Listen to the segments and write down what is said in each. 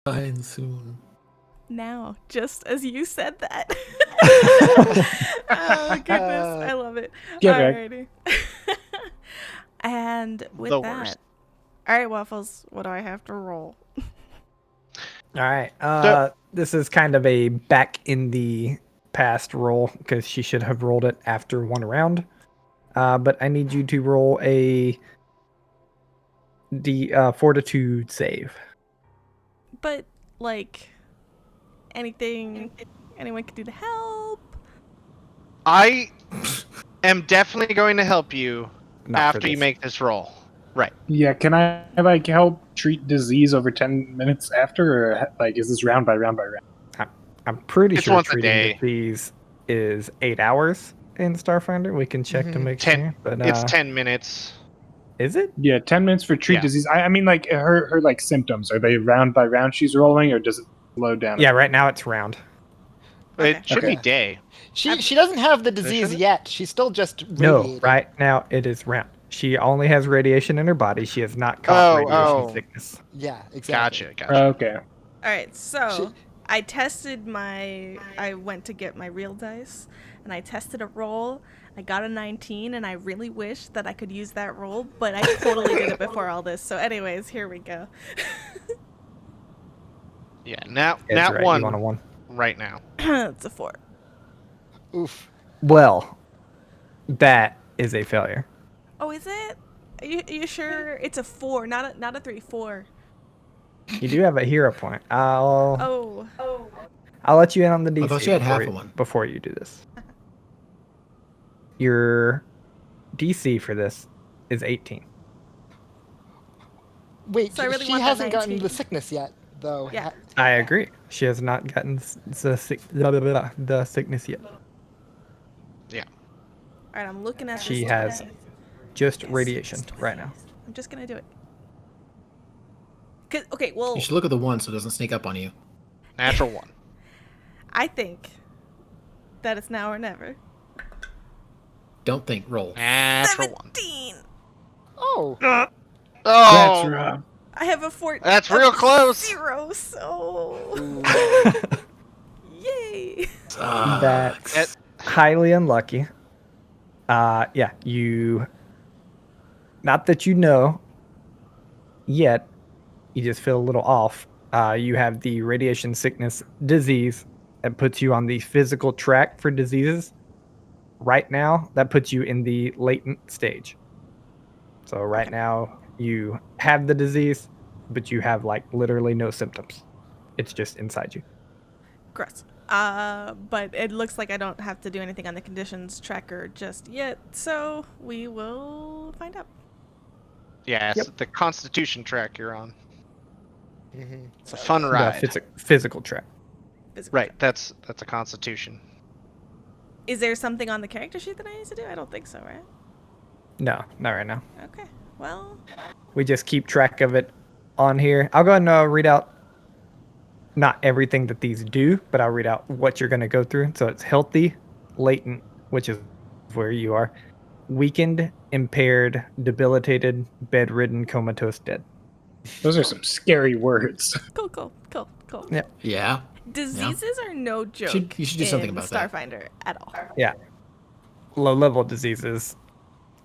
Dying soon. Now, just as you said that. Oh goodness, I love it. Alrighty. And with The that, worst. all right, Waffles, what do I have to roll? All right. This is kind of a back in the past roll because she should have rolled it after one round. But I need you to roll a fortitude save. But like anyone can do to help. I am definitely going to help you Not for after you this. make this roll. Right. Yeah, can I help treat disease over 10 minutes after, or is this round by round by round? I'm pretty It's sure once a treating day. disease is 8 hours in Starfinder. We can check to make sure. But It's 10 minutes. Is it? Yeah, 10 minutes for treat Yeah. disease. I mean, her symptoms, are they round by round she's rolling, or does it slow down? Yeah, right now it's round. Okay. It should be day. She doesn't have the disease Shouldn't it? yet. She's still just radiating. No, right now it is round. She only has radiation in her body. She has not caught radiation sickness. Yeah, exactly. Gotcha. Okay. All right, so I went to get my real dice, and I tested a roll. I got a 19, and I really wish that I could use that roll, but I totally did it before all this. So anyways, here we go. Yeah, now That's right, one. you want a 1. Right now. It's a 4. Oof. Well, that is a failure. Oh, is it? Are you sure it's a 4, not a 3, 4? You do have a hero point. I'll let you in on the DC. I thought you had half a one. Before you do this. Your DC for this is 18. Wait, So I really she want that hasn't gotten 19. the sickness yet, though. Yeah. I agree. She has not gotten the sickness yet. Yeah. All right, I'm looking at She this has today. just Yes, radiation it's 20. right now. I'm just gonna do it. Okay, well, You should look at the 1 so it doesn't sneak up on you. Natural 1. I think that it's now or never. Don't think. Roll. Natural 1. 17. Oh. Oh, That's right. I have a 14. That's real close. 0, so yay! That's highly unlucky. Yeah, you. Not that you know yet, you just feel a little off. You have the radiation sickness disease that puts you on the physical track for diseases. Right now, that puts you in the latent stage. So right now, you have the disease, but you have literally no symptoms. It's just inside you. Gross. But it looks like I don't have to do anything on the conditions tracker just yet, so we will find out. Yeah, it's Yep. the Constitution track you're on. Mm-hmm. It's a fun ride. The physical track. Physical Right, check. that's a Constitution. Is there something on the character sheet that I need to do? I don't think so, right? No, not right now. Okay. Well, We just keep track of it on here. I'll go ahead and read out not everything that these do, but I'll read out what you're going to go through. So it's healthy, latent, which is where you are, weakened, impaired, debilitated, bedridden, comatose, dead. Those are some scary words. cool. Yeah. Yeah. Diseases are no joke You should do something in about that. Starfinder at all. Yeah. Low-level diseases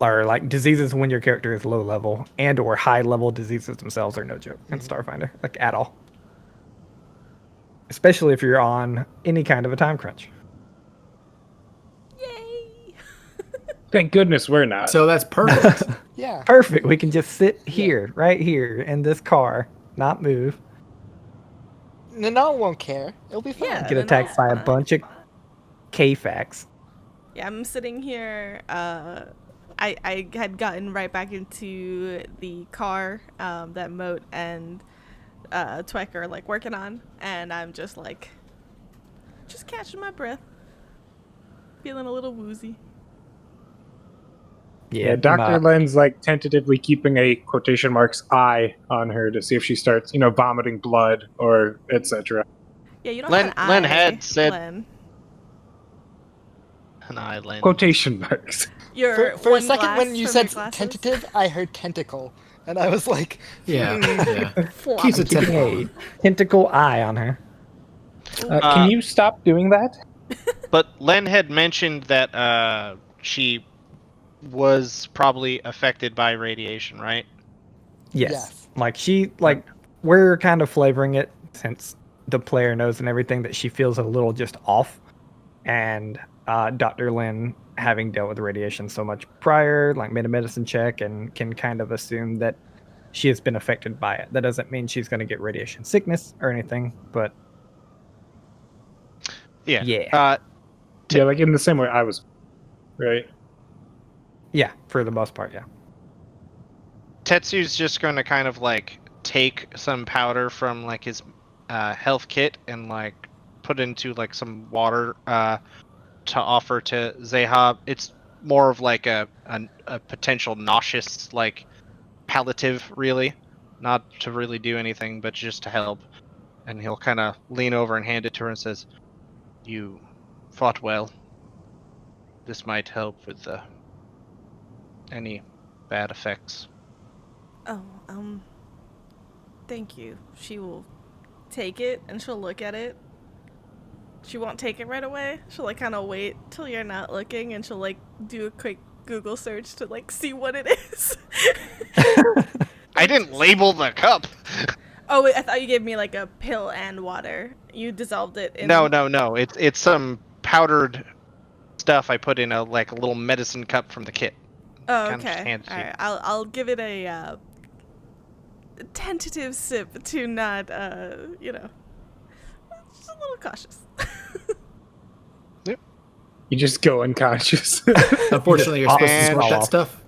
are diseases when your character is low level, and or high-level diseases themselves are no joke in Starfinder, at all. Especially if you're on any kind of a time crunch. Yay! Thank goodness we're not. So that's perfect. Yeah. Perfect. We can just sit here, right here, in this car, not move. Nanal won't care. It'll be fine. Yeah. Get then attacked that's by a fine. bunch of K-Fax. Yeah, I'm sitting here. I had gotten right back into the car that Moat and Tweck are working on, and I'm just catching my breath, feeling a little woozy. Yeah, Dr. Len's tentatively keeping a quotation marks eye on her to see if she starts, vomiting blood or etc. Yeah, you don't Len- have an Len eye, had said- Len. An island. Quotation marks. You're For a one second, glass when you from said your glasses? tentative, I heard tentacle. And I was like, Yeah, yeah. Flop. Keeps a Keeping a tentacle eye on her. Can you stop doing that? But Len had mentioned that she was probably affected by radiation, right? Yes. Yes. Like we're kind of flavoring it since the player knows and everything that she feels a little just off. And Dr. Lin, having dealt with radiation so much prior, like made a medicine check and can kind of assume that she has been affected by it. That doesn't mean she's going to get radiation sickness or anything, but Yeah. yeah. Yeah, like in the same way I was, right? Yeah, for the most part, yeah. Tetsu's just going to kind of like take some powder from like his health kit and like put into like some water to offer to Zahab. It's more of like a potential nauseous like palliative, really, not to really do anything, but just to help. And he'll kind of lean over and hand it to her and says, "You fought well. This might help with any bad effects." Oh, thank you. She will take it and she'll look at it. She won't take it right away. She'll like kind of wait till you're not looking and she'll like do a quick Google search to like see what it is. I didn't label the cup. Oh, wait, I thought you gave me like a pill and water. You dissolved it in. No. It's some powdered stuff I put in a little medicine cup from the kit. Oh, Kind of just okay. hand it to All you. right. I'll give it a tentative sip to not, just a little cautious. You just go unconscious. Unfortunately, you're supposed to And- snort that stuff.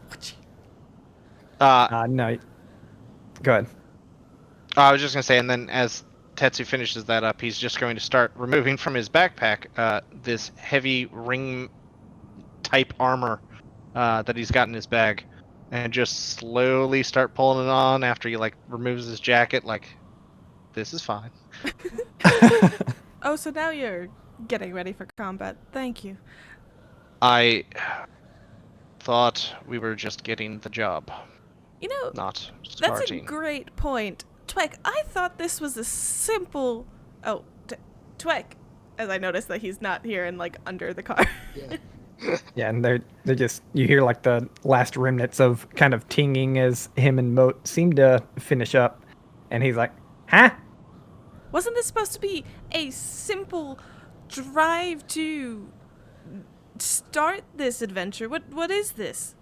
No. Go ahead. I was just gonna say, and then as Tetsu finishes that up, he's just going to start removing from his backpack this heavy ring type armor that he's got in his bag, and just slowly start pulling it on after he like removes his jacket. Like, this is fine. Oh, so now you're getting ready for combat. Thank you. I thought we were just getting the job, You know, not that's a starting. great point. Twek, I thought this was a simple... Oh, Twek, as I noticed that he's not here and, like, under the car. Yeah. Yeah, and they're just, you hear like the last remnants of kind of tinging as him and Moat seem to finish up. And he's like, huh? Wasn't this supposed to be a simple drive to start this adventure? What is this?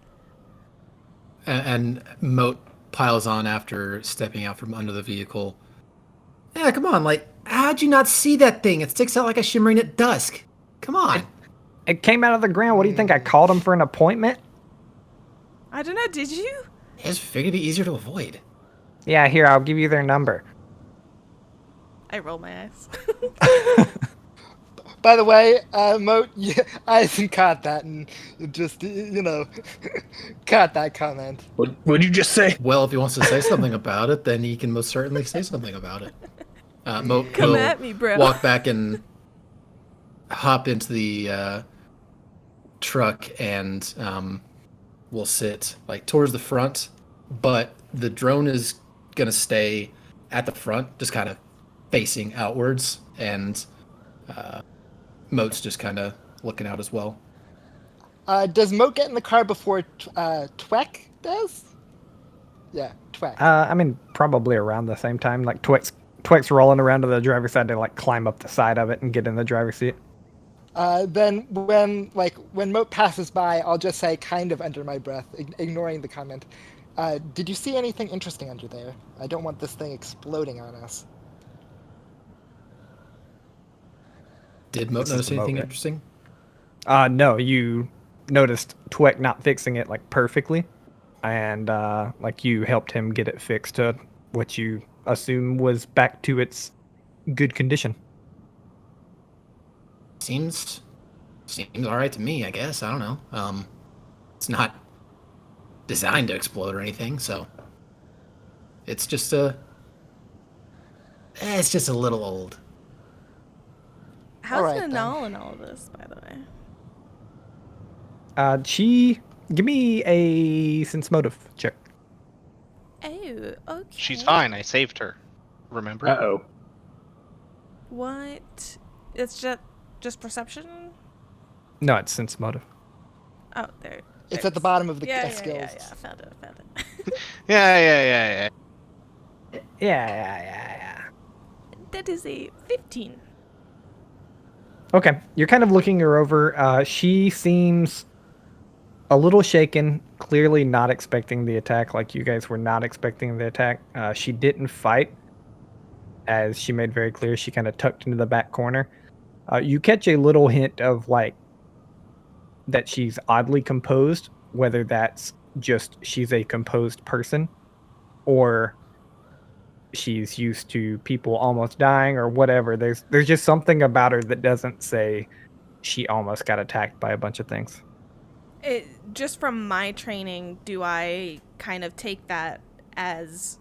And Moat piles on after stepping out from under the vehicle. Yeah, come on, like, how'd you not see that thing? It sticks out like a shimmering at dusk. Come on. It came out of the ground. What do you think? I called him for an appointment? I don't know, did you? I just figured it'd be easier to avoid. Yeah, here, I'll give you their number. I roll my eyes. By the way, Moat, I caught that and just, caught that comment. What'd you just say? Well, if he wants to say something about it, then he can most certainly say something about it. Moat Come will at me, bro. walk back and hop into the truck and will sit like towards the front, but the drone is gonna stay at the front, just kind of facing outwards, and Moat's just kind of looking out as well. Does Moat get in the car before Twek does? Yeah, Twek. I mean, probably around the same time. Like Twek's rolling around to the driver's side to like climb up the side of it and get in the driver's seat. Then when Moat passes by, I'll just say, kind of under my breath, ignoring the comment, did you see anything interesting under there? I don't want this thing exploding on us. Did Moat This is notice the Moat, anything right? interesting? No, you noticed Twek not fixing it like perfectly, and like you helped him get it fixed to what you assume was back to its good condition. Seems all right to me, I guess. I don't know. It's not designed to explode or anything, so it's just it's just a little old. How's Alright, then. Nanal in all of this, by the way? She give me a sense motive check. Oh, okay. She's fine. I saved her. Remember? Uh-oh. What? It's just perception? No, it's sense motive. Oh, there. It's at the bottom of the yeah, skills. Yeah, found it. Yeah. Yeah. That is a 15. Okay, you're kind of looking her over. She seems a little shaken, clearly not expecting the attack, like you guys were not expecting the attack. She didn't fight, as she made very clear. She kind of tucked into the back corner. You catch a little hint of, like, that she's oddly composed, whether that's just she's a composed person, or she's used to people almost dying, or whatever. There's just something about her that doesn't say she almost got attacked by a bunch of things. Just from my training, do I kind of take that as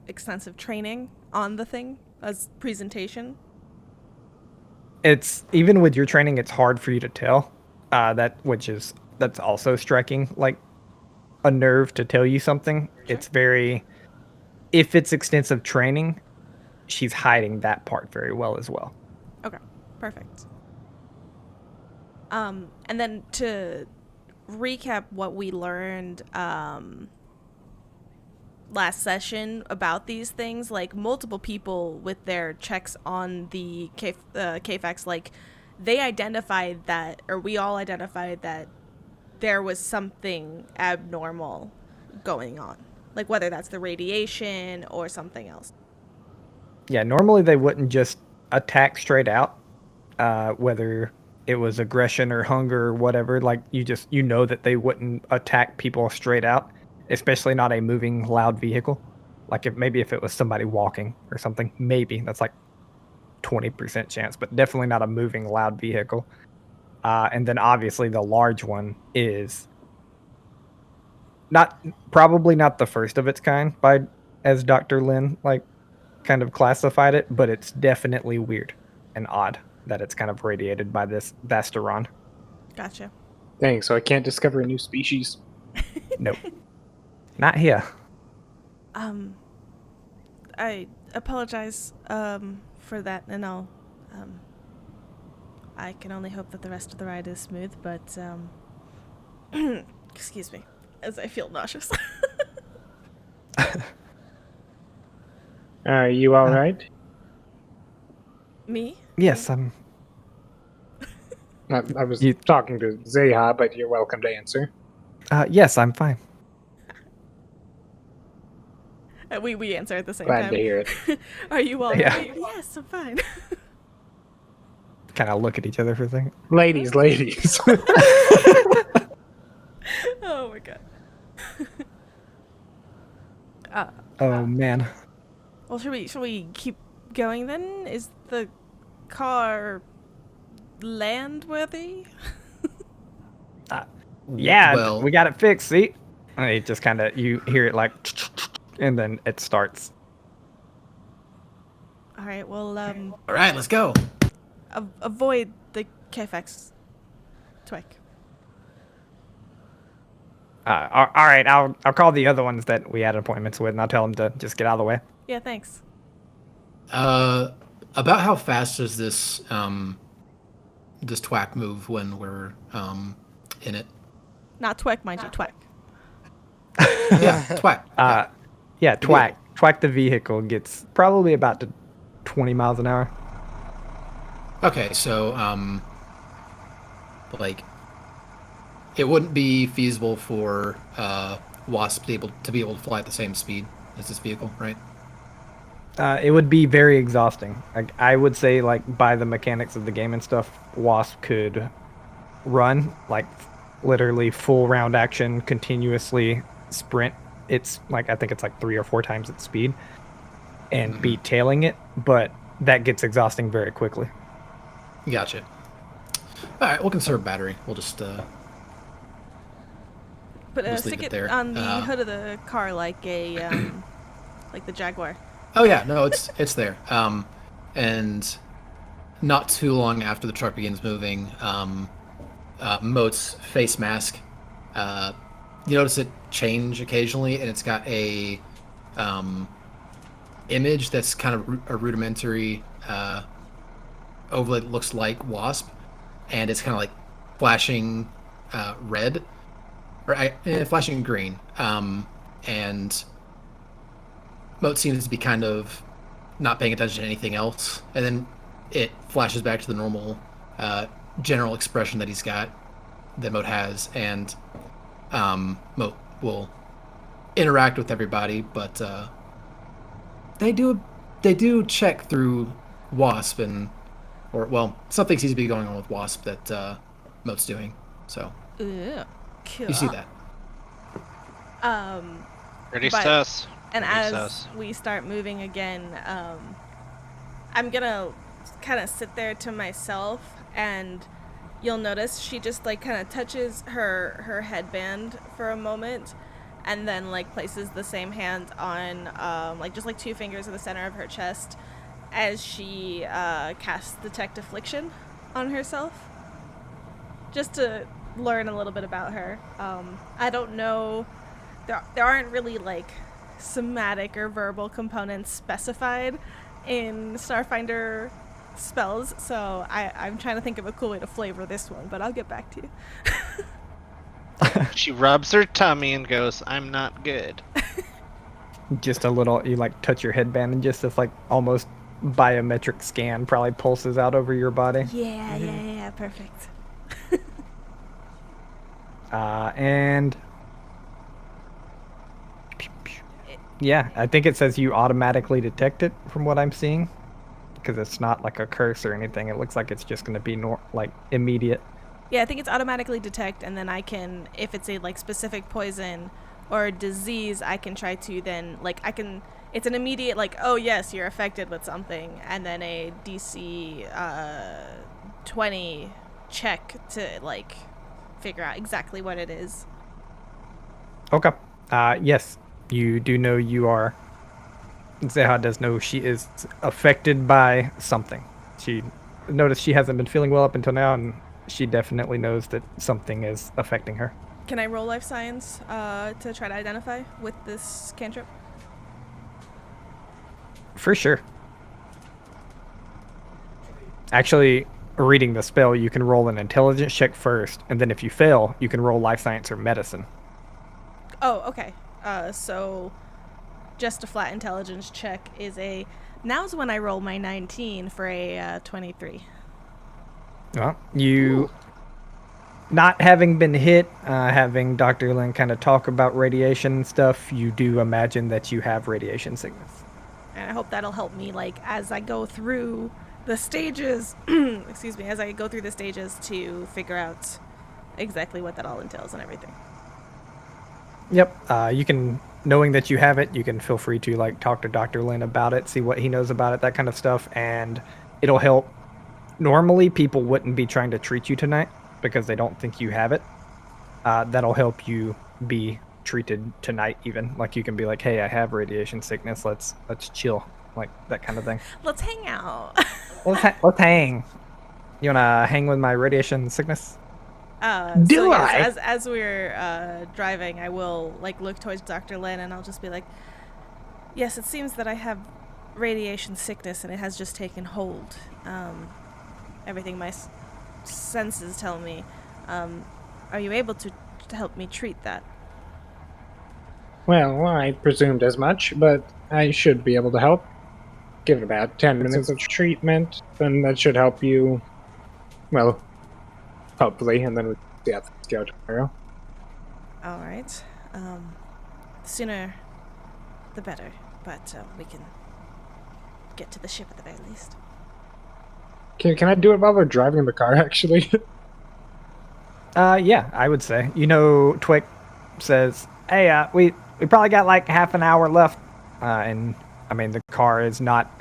extensive training on the thing as presentation? It's even with your training, it's hard for you to tell. That's also striking, like a nerve to tell you something. Sure. It's very, if it's extensive training, she's hiding that part very well as well. Okay, perfect. And then to recap what we learned last session about these things, like multiple people with their checks on the KFAX, like they identified that, or we all identified that there was something abnormal going on, like whether that's the radiation or something else. Yeah, normally they wouldn't just attack straight out, whether it was aggression or hunger or whatever. Like you know that they wouldn't attack people straight out, especially not a moving loud vehicle. Like if it was somebody walking or something, maybe that's like 20% chance, but definitely not a moving loud vehicle. And then obviously the large one is probably not the first of its kind as Dr. Lin kind of classified it, but it's definitely weird and odd that it's kind of radiated by this Vasteron. Gotcha. Dang, so I can't discover a new species. Nope. Not here. I apologize for that, and I can only hope that the rest of the ride is smooth, but excuse me, as I feel nauseous. Are you all right? Me? Yes, I was talking to Zeha, but you're welcome to answer. Yes, I'm fine. We answer at the same Glad time. to hear it. Are you all Yeah. right? Yes, I'm fine. Kind of look at each other for a second. Ladies. Oh my god. Oh man. Well, should we keep going then? Is the car landworthy? Yeah, Well, we got it fixed. See, and it just kind of you hear it like, and then it starts. All right. Well, all right, let's go. avoid the KFX Twig. All right, I'll call the other ones that we had appointments with, and I'll tell them to just get out of the way. Yeah, thanks. About how fast does this this twack move when we're in it? Not Twig, mind you, Twig. Yeah, twack. Yeah, Twack the vehicle gets probably about to 20 miles an hour. Okay, so like it wouldn't be feasible for Wasp to be able to fly at the same speed as this vehicle, right? It would be very exhausting. Like I would say, like by the mechanics of the game and stuff, Wasp could run like literally full round action, continuously sprint. It's like I think it's like 3 or 4 times its speed, and be tailing it, but that gets exhausting very quickly. Gotcha. All right, we'll conserve battery. We'll just But Just leave stick it it there. on the hood of the car like a like the Jaguar. Oh yeah, no, it's there. And not too long after the truck begins moving, Moat's face mask, you notice it change occasionally, and it's got a image that's kind of a rudimentary overlay that looks like Wasp, and it's kind of like flashing red, or flashing green. And Moat seems to be kind of not paying attention to anything else, and then it flashes back to the normal general expression that Moat has, and Moat will interact with everybody, but they do check through Wasp, something seems to be going on with Wasp that Moat's doing. So cool. you see that. Pretty sus. And Pretty as sus. we start moving again, I'm gonna kind of sit there to myself, and you'll notice she just like kind of touches her headband for a moment, and then like places the same hand on just like 2 fingers in the center of her chest as she casts Detect Affliction on herself, just to learn a little bit about her. I don't know, there aren't really like somatic or verbal components specified in Starfinder spells, so I'm trying to think of a cool way to flavor this one, but I'll get back to you. She rubs her tummy and goes, "I'm not good." Just a little, you like touch your headband and just this like almost biometric scan probably pulses out over your body. Yeah, perfect. And yeah, I think it says you automatically detect it from what I'm seeing, because it's not like a curse or anything. It looks like it's just going to be immediate. Yeah, I think it's automatically detect, and then I can, if it's a like specific poison or disease, I can try to then it's an immediate like, oh yes, you're affected with something, and then a DC 20 check to like figure out exactly what it is. Okay. Yes, you do know you are. Zeha does know she is affected by something. She noticed she hasn't been feeling well up until now, and she definitely knows that something is affecting her. Can I roll life science to try to identify with this cantrip? For sure. Actually, reading the spell, you can roll an intelligence check first, and then if you fail, you can roll life science or medicine. Oh, okay. So just a flat intelligence check is now's when I roll my 19 for a 23. Well, you, not having been hit, having Dr. Lin kind of talk about radiation and stuff, you do imagine that you have radiation sickness. And I hope that'll help me, like, as I go through the stages, as I go through the stages to figure out exactly what that all entails and everything. Yep. You can, knowing that you have it, you can feel free to, like, talk to Dr. Lin about it, see what he knows about it, that kind of stuff, and it'll help. Normally, people wouldn't be trying to treat you tonight because they don't think you have it. That'll help you be treated tonight, even. Like, you can be like, hey, I have radiation sickness. Let's chill. Like, that kind of thing. Let's hang out. Let's hang. You want to hang with my radiation sickness? As we're driving, I will, like, look towards Dr. Lin, and I'll just be like, yes, it seems that I have radiation sickness, and it has just taken hold. Everything my senses tell me. Are you able to help me treat that? Well, I presumed as much, but I should be able to help. Give it about 10 minutes of treatment, and that should help you, well, hopefully, and then we see how things go tomorrow. All right. The sooner, the better, but we can get to the ship at the very least. Can I do it while we're driving the car, actually? Yeah, I would say. You know, Twick says, hey, we probably got like half an hour left, and I mean, the car is not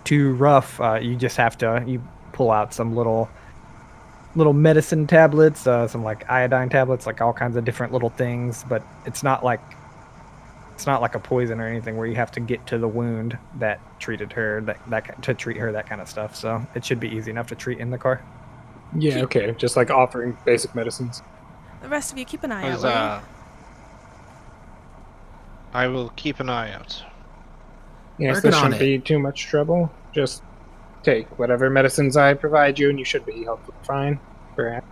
too rough. You just have to, you pull out some little medicine tablets, some like iodine tablets, like all kinds of different little things, but it's not like a poison or anything where you have to get to the wound that treated her, that to treat her, that kind of stuff. So it should be easy enough to treat in the car. Yeah, okay. Just like offering basic medicines. The rest of you keep an eye out. I will keep an eye out. Yes, Working this on shouldn't it. be too much trouble. Just take whatever medicines I provide you, and you should be hopefully fine. Perhaps.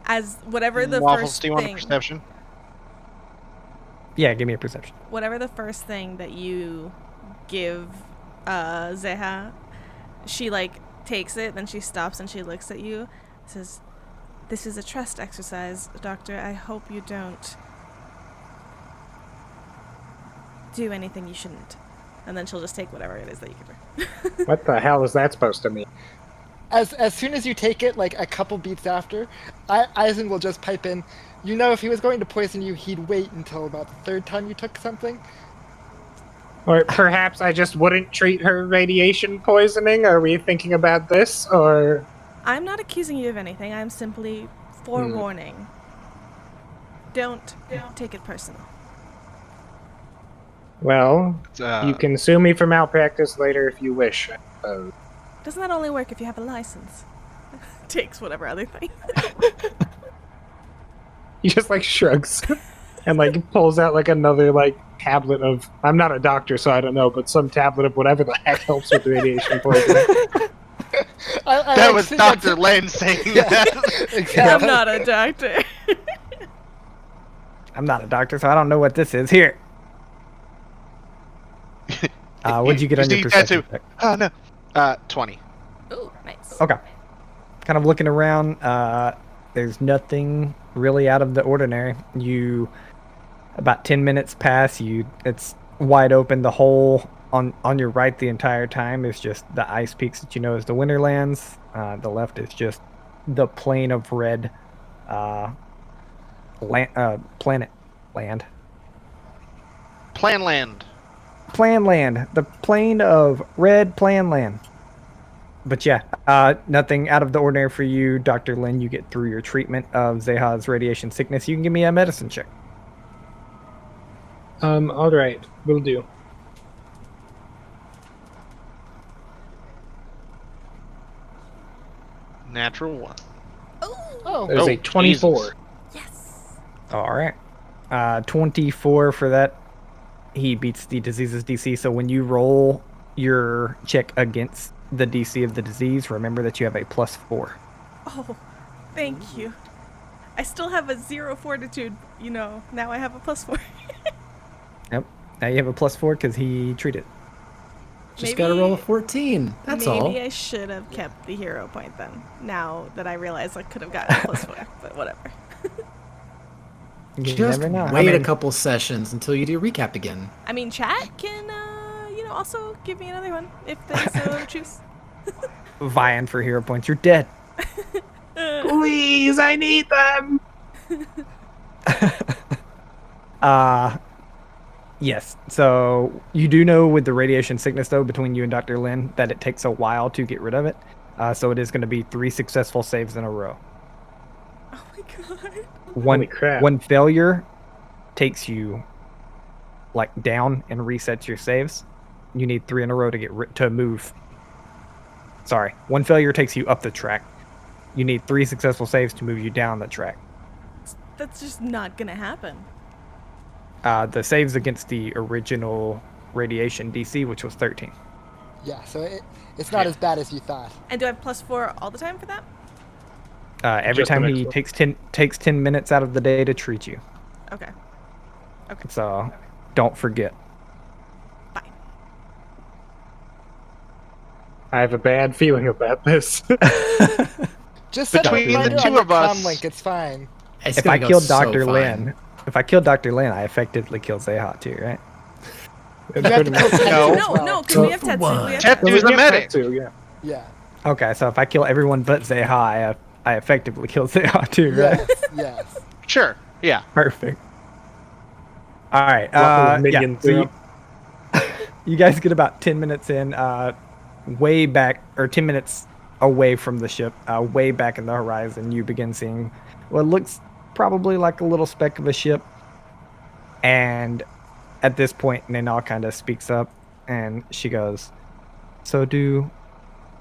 As whatever the Waffles, first do you want a thing, perception? Yeah, give me a perception. whatever the first thing that you give Zeha, she like takes it, then she stops and she looks at you, says, "This is a trust exercise, Doctor. I hope you don't do anything you shouldn't." And then she'll just take whatever it is that you give her. What the hell is that supposed to mean? As soon as you take it, like a couple beats after, Eisen will just pipe in. You know, if he was going to poison you, he'd wait until about the third time you took something. Or perhaps I just wouldn't treat her radiation poisoning? Are we thinking about this? Or. I'm not accusing you of anything. I'm simply forewarning. Don't take it personal. Well, you can sue me for malpractice later if you wish, I suppose. Doesn't that only work if you have a license? Takes whatever other thing. He just like shrugs and like pulls out like another like tablet of. I'm not a doctor, so I don't know, but some tablet of whatever the heck helps with radiation poisoning. That was Dr. Lane saying that. Exactly. I'm not a doctor. I'm not a doctor, so I don't know what this is. Here. What'd you get on your perception check? Oh, no. 20. Ooh, nice. Okay. Kind of looking around. There's nothing really out of the ordinary. About 10 minutes pass. It's wide open. The hole on your right the entire time is just the ice peaks that you know as the Winterlands. The left is just the plain of red planet land. Planland. Planland. The plain of red Planland. But yeah, nothing out of the ordinary for you, Dr. Lin. You get through your treatment of Zeha's radiation sickness. You can give me a medicine check. All right, will do. Natural 1. Oh, There's a 24. Jesus. Yes. All right. 24 for that. He beats the disease's DC. So when you roll your check against the DC of the disease, remember that you have a +4. Oh, thank you. I still have a 0 fortitude, now I have a +4. Yep. Now you have a +4 because he treated. Just gotta roll a 14. That's all. Maybe I should have kept the hero point then, now that I realize I could have gotten a +4, but whatever. You Just never know. wait a couple sessions until you do recap again. I mean, chat can, also give me another one if they so choose. Vying for hero points. You're dead. Please, I need them. Yes. So you do know with the radiation sickness, though, between you and Dr. Lin, that it takes a while to get rid of it. So it is going to be 3 successful saves in a row. Oh my god. Holy crap. One failure takes you down and resets your saves. You need 3 in a row to to move. Sorry, one failure takes you up the track. You need 3 successful saves to move you down the track. That's just not gonna happen. The saves against the original radiation DC, which was 13. yeah. So it's not as bad as you thought. And do I have +4 all the time for that? Every Just the time next he one. takes 10 minutes out of the day to treat you. Okay. So don't forget. Fine. I have a bad feeling about this. Just set a Between the reminder two on your of us- comm link. It's fine. It's If gonna I go killed so Dr. fine. Lin, I effectively kill Zeha too, right? You have to kill Tetsu No. as well. No, because we have Tetsu. One. We have Tetsu Tetsu. is a medic. Too, yeah. Yeah. Okay, so if I kill everyone but Zeha, I effectively kill Zeha too, right? Yes. Yes. Sure. Yeah. Perfect. All right. Luckily, Yeah. minions, So yeah. you guys get about 10 minutes in, way back, or 10 minutes away from the ship, way back in the horizon. You begin seeing what looks probably like a little speck of a ship. And at this point, Ninal kind of speaks up, and she goes, "So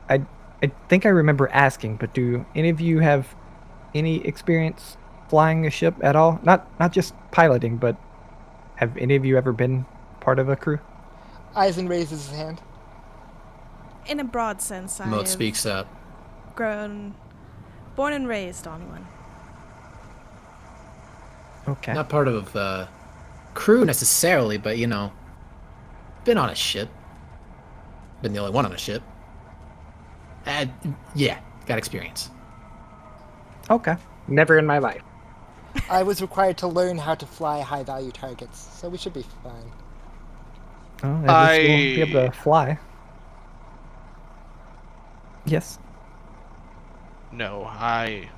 I think I remember asking, but do any of you have any experience flying a ship at all? Not just piloting, but Have any of you ever been part of a crew? Eisen raises his hand. In a broad sense, Moat I've speaks up. born and raised on one. Okay. Not part of crew necessarily, but been on a ship. Been the only one on a ship. Yeah, got experience. Okay. Never in my life. I was required to learn how to fly high-value targets, so we should be fine. Well, at least you'll be able to fly. Yes. No, I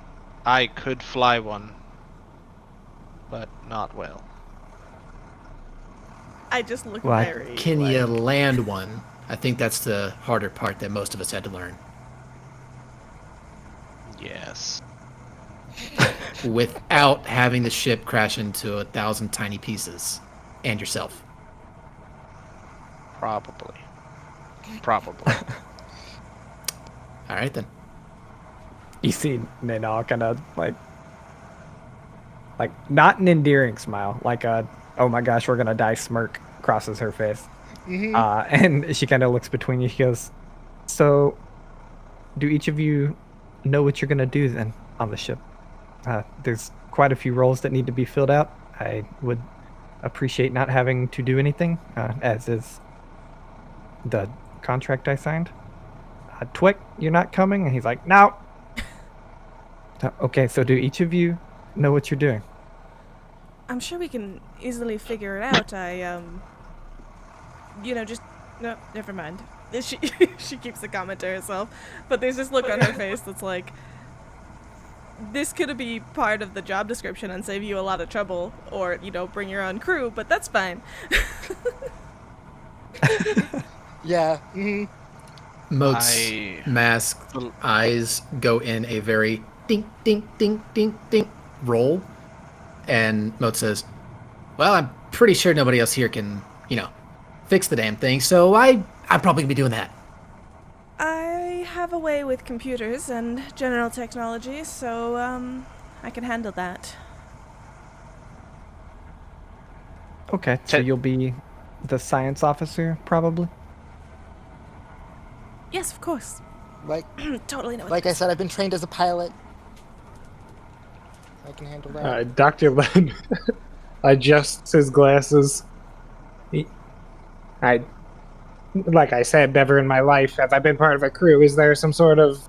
could fly one, but not well. I just look Why? very. Can you land one? I think that's the harder part that most of us had to learn. Yes. Without having the ship crash into 1,000 tiny pieces. And yourself. Probably. Alright then. You see Nana kind of like not an endearing smile, like a oh my gosh we're gonna die smirk crosses her face. Mm-hmm. And she kind of looks between you. She goes, "So, do each of you know what you're gonna do then on the ship? There's quite a few roles that need to be filled out. I would appreciate not having to do anything, as is the contract I signed. Twick, you're not coming?" And he's like, "No." Okay, so do each of you know what you're doing? I'm sure we can easily figure it out. Just no, never mind. She keeps the comment to herself, but there's this look on her face that's like, this could be part of the job description and save you a lot of trouble, or bring your own crew, but that's fine. Yeah. Mm-hmm. Moat's mask eyes go in a very ding, ding, ding, ding, ding roll. And Moat says, "Well, I'm pretty sure nobody else here can, fix the damn thing, so I'm probably going to be doing that." I have a way with computers and general technology, so I can handle that. Okay, so you'll be the science officer, probably? Yes, of course. Like Totally know. I said, I've been trained as a pilot. I can handle that. Dr. Len adjusts his glasses. Like I said, never in my life have I been part of a crew. Is there some sort of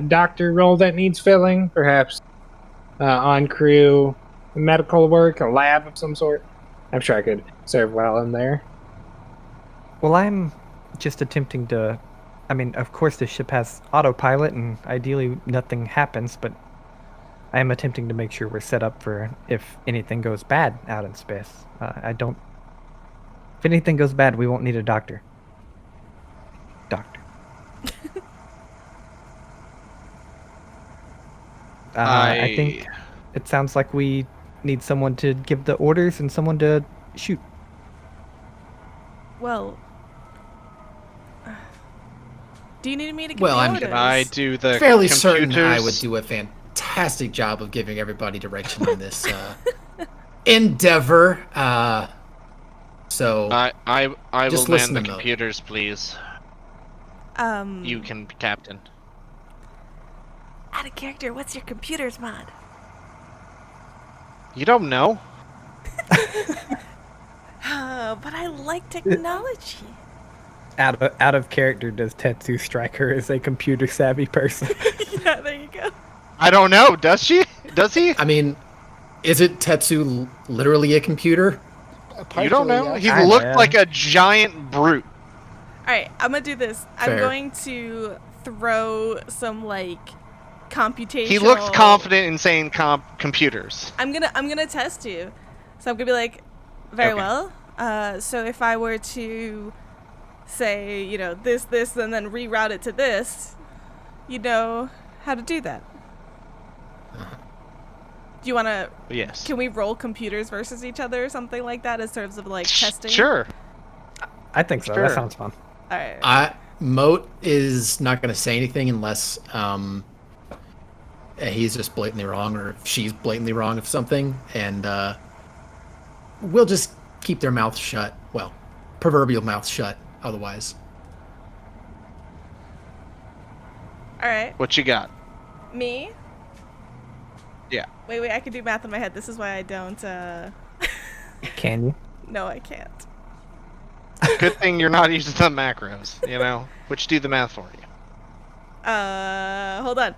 doctor role that needs filling? Perhaps on crew medical work, a lab of some sort? I'm sure I could serve well in there. Well, I'm just attempting to... I mean, of course the ship has autopilot and ideally nothing happens, but I am attempting to make sure we're set up for if anything goes bad out in space. If anything goes bad, we won't need a doctor. I think it sounds like we need someone to give the orders and someone to shoot. Well, do you need me to give Well, the I'm- orders? Can I do the Fairly computers? certain I would do a fantastic job of giving everybody direction in this endeavor. So I will just man listen the to Mo. computers, please. You can, Captain. Out of character, what's your computer's mod? You don't know? But I like technology. Out of character, does Tetsu strike her as a computer savvy person? Yeah, there you go. I don't know. Does she? Does he? I mean, is it Tetsu literally a computer? You don't know? Partially, He yes. Kinda, looked yeah. like a giant brute. Alright, I'm gonna do this. I'm Fair. going to throw some, computational... He looks confident in saying computers. I'm gonna test you. So I'm gonna be like, very Okay. well. So if I were to say, this, and then reroute it to this, you know how to do that. Do you want to... Yes. Can we roll computers versus each other or something like that in terms of, testing? Sure. I think so. Sure. That sounds fun. Alright. Moat is not going to say anything unless he's just blatantly wrong or she's blatantly wrong of something, and we'll just keep their mouth shut. Well, proverbial mouth shut. Otherwise, All right. What you got? Me? Yeah. Wait, I can do math in my head. This is why I don't, Can you? No, I can't. Good thing you're not using the macros, which do the math for you. Hold on.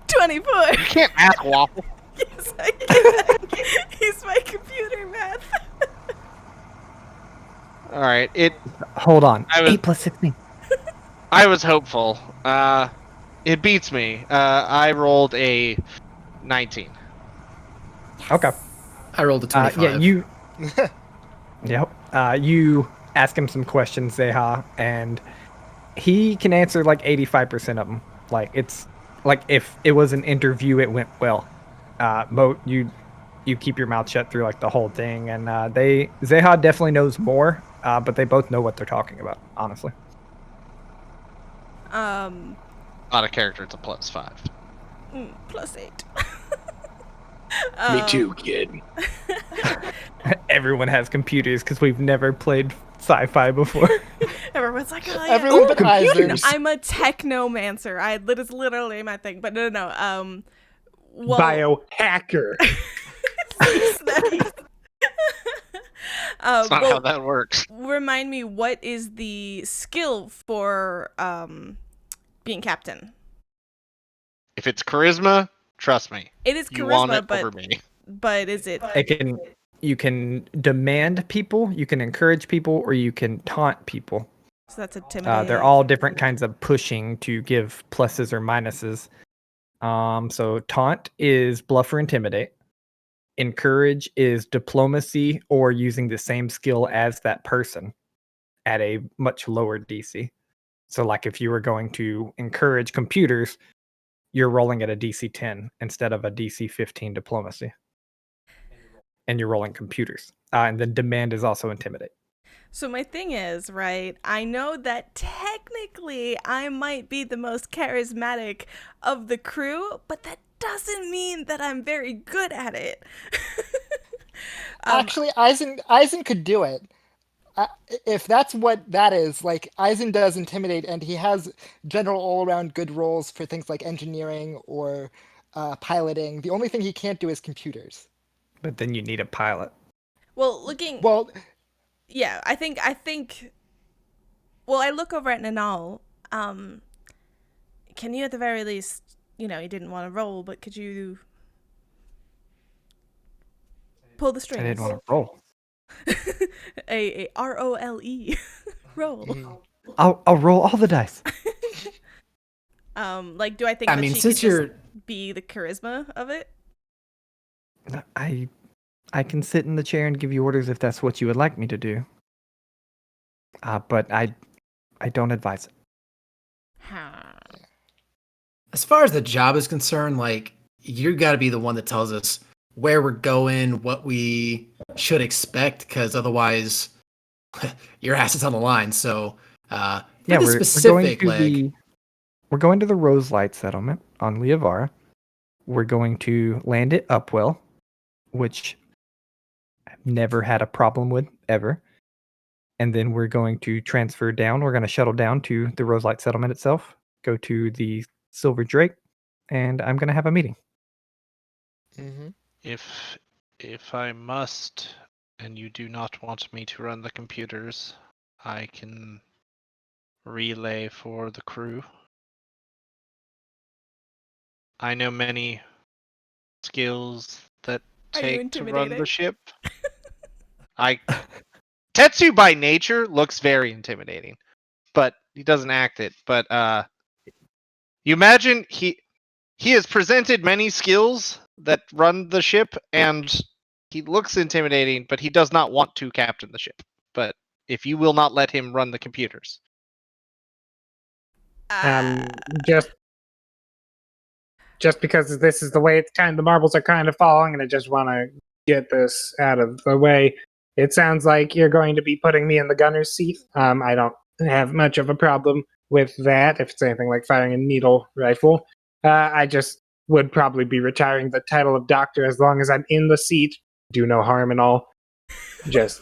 24. You can't ask Waffle. Yes, I can. He's my computer math. All right, Hold on. I was- 8 plus 16. I was hopeful. It beats me. I rolled a 19. Okay. I rolled a 25. Yeah, you. Yep. You ask him some questions, Zeha, and he can answer like 85% of them. Like it's like if it was an interview, it went well. Moat, you keep your mouth shut through like the whole thing, and Zeha definitely knows more, but they both know what they're talking about. Honestly. Not a character. It's a +5. +8. Me too, kid. Everyone has computers because we've never played sci-fi before. Everyone's like, oh, yeah. Everyone but computer. Isers. I'm a technomancer. That is literally my thing. But no. Well, Biohacker. Nice. That's not how that works. Remind me, what is the skill for being captain? If it's charisma, trust me. It is You want charisma, it over me. but is it? You can demand people, you can encourage people, or you can taunt people. So that's intimidating. They're all different kinds of pushing to give pluses or minuses. So taunt is bluff or intimidate. Encourage is diplomacy or using the same skill as that person at a much lower DC. So like if you were going to encourage computers, you're rolling at a DC 10 instead of a DC 15 diplomacy. And you're rolling computers. And then demand is also intimidate. So my thing is, right, I know that technically I might be the most charismatic of the crew, but that doesn't mean that I'm very good at it. Actually, Eisen could do it. If that's what that is, like, Eisen does intimidate, and he has general all-around good rolls for things like engineering or piloting. The only thing he can't do is computers. But then you need a pilot. Well, yeah, I think. Well, I look over at Nanal. Can you, at the very least, you didn't want to roll, but could you pull the strings? I didn't want to roll. a ROLE roll. I'll roll all the dice. Like, do I think? I that mean, she since could you're just be the charisma of it. I can sit in the chair and give you orders if that's what you would like me to do. But I don't advise it. as far as the job is concerned, like, you got to be the one that tells us where we're going, what we should expect, because otherwise your ass is on the line. So Yeah, the we're specific we're going to the Roselight settlement on Liavara. We're going to land at Upwell, which I've never had a problem with ever. And then we're going to transfer down. We're going to shuttle down to the Roselight settlement itself, go to the Silver Drake, and I'm going to have a meeting. Mm-hmm. If I must, and you do not want me to run the computers, I can relay for the crew. I know many skills that take to run the ship. Tetsu by nature looks very intimidating, but he doesn't act it. But you imagine he has presented many skills that run the ship, and he looks intimidating, but he does not want to captain the ship. But if you will not let him run the computers, just because this is the way the marbles are kind of falling, and I just want to get this out of the way. It sounds like you're going to be putting me in the gunner's seat. I don't have much of a problem with that if it's anything like firing a needle rifle. I just would probably be retiring the title of doctor as long as I'm in the seat. Do no harm and all. Just,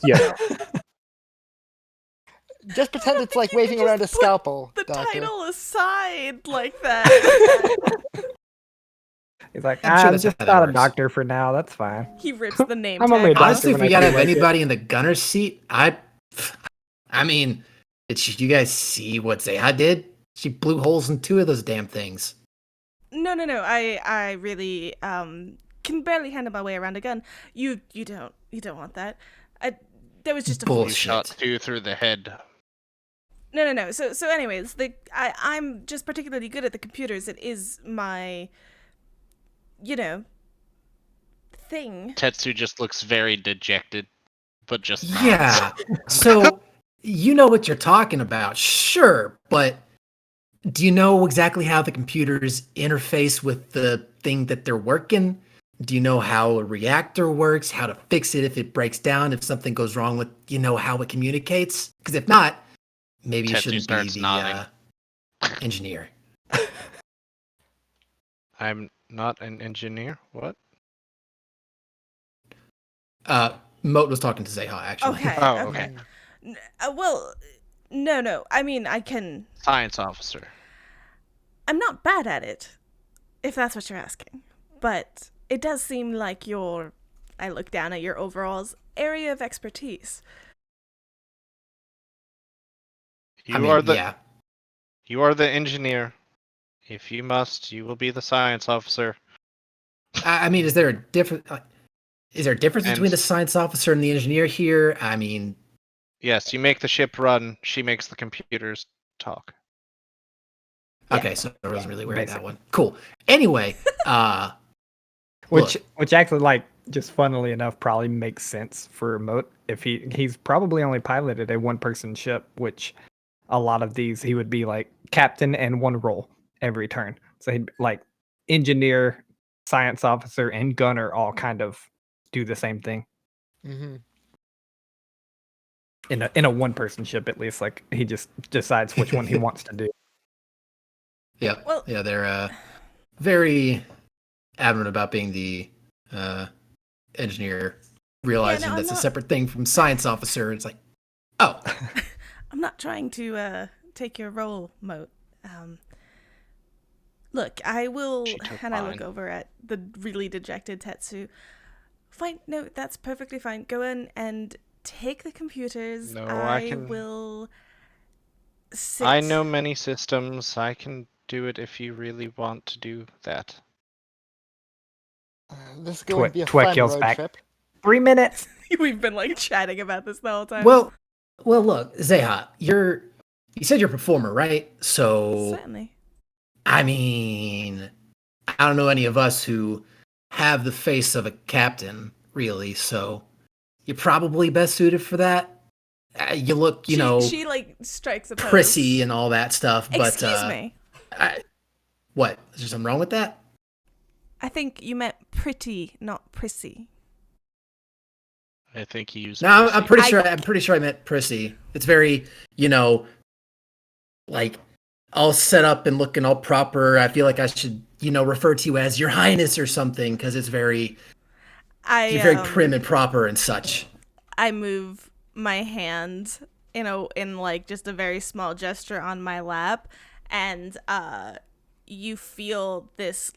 Just pretend it's like You could waving just around a put scalpel, the Doctor. title aside like that. He's like, I'm sure I'm that's just how that not a works. doctor for now. That's fine. He rips the name I'm tag only a off. doctor Honestly, if when we I gotta feel have like it. anybody in the gunner's seat, I mean, did you guys see what Zeha did? She blew holes in 2 of those damn things. No. I really can barely handle my way around a gun. You don't want that. There was just a Bullshit. You shot 2 through the head. No. So anyways, I'm just particularly good at the computers. It is my, thing. Tetsu just looks very dejected, but just nods. Yeah. So you know what you're talking about, sure, but do you know exactly how the computers interface with the thing that they're working? Do you know how a reactor works, how to fix it if it breaks down, if something goes wrong with, how it communicates? Because if not, maybe you Tetsu shouldn't be starts the nodding. engineer. I'm not an engineer. What? Moat was talking to Zeha, actually. Okay. Oh, okay. okay. Well, no. I mean, I can. Science officer. I'm not bad at it, if that's what you're asking. But it does seem like I look down at your overalls area of expertise. You I mean, are the yeah. You are the engineer. If you must, you will be the science officer. I mean, is there a difference? And- Between the science officer and the engineer here? I mean, Yes, you make the ship run. She makes the computers talk. okay, so I wasn't really worried that basically. one. Cool. Anyway, Which look, actually, just funnily enough, probably makes sense for Moat. If he's probably only piloted a 1-person ship, which a lot of these he would be like captain and 1 role every turn. So he'd like engineer, science officer, and gunner all kind of do the same thing Mm-hmm. in a 1-person ship at least. Like he just decides which one he wants to do. yeah, Well- yeah, they're very adamant about being the engineer, realizing I'm that's a not- separate thing from science officer. It's like, oh, I'm not trying to take your role, Moat. Look, I will, She took and I look mine. over at the really dejected Tetsu. Fine, no, that's perfectly fine. Go in and take the computers. No, I can- will sit. I know many systems. I can do it if you really want to do that. This is going to be a Twek fun yells road back. trip. 3 minutes. We've been chatting about this the whole time. well, look, Zeha, you said you're a performer, right? So, Certainly. I mean, I don't know any of us who have the face of a captain, really. So, you're probably best suited for that. You look, She strikes a pose. prissy and all that stuff. But Excuse me. what? Is there something wrong with that? I think you meant pretty, not prissy. I think he used. No, I'm prissy. pretty sure I meant prissy. It's very, like all set up and looking all proper. I feel like I should, refer to you as Your Highness or something because it's you're very prim and proper and such. I move my hand, in just a very small gesture on my lap, and you feel this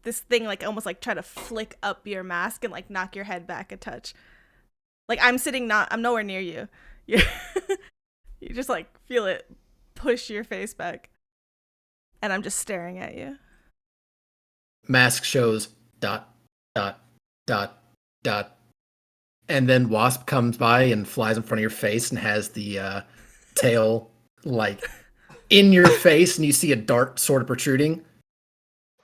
this thing almost try to flick up your mask and knock your head back a touch. I'm nowhere near you. You you just feel it push your face back, and I'm just staring at you. Mask shows ... and then Wasp comes by and flies in front of your face and has the tail in your face, and you see a dart sort of protruding.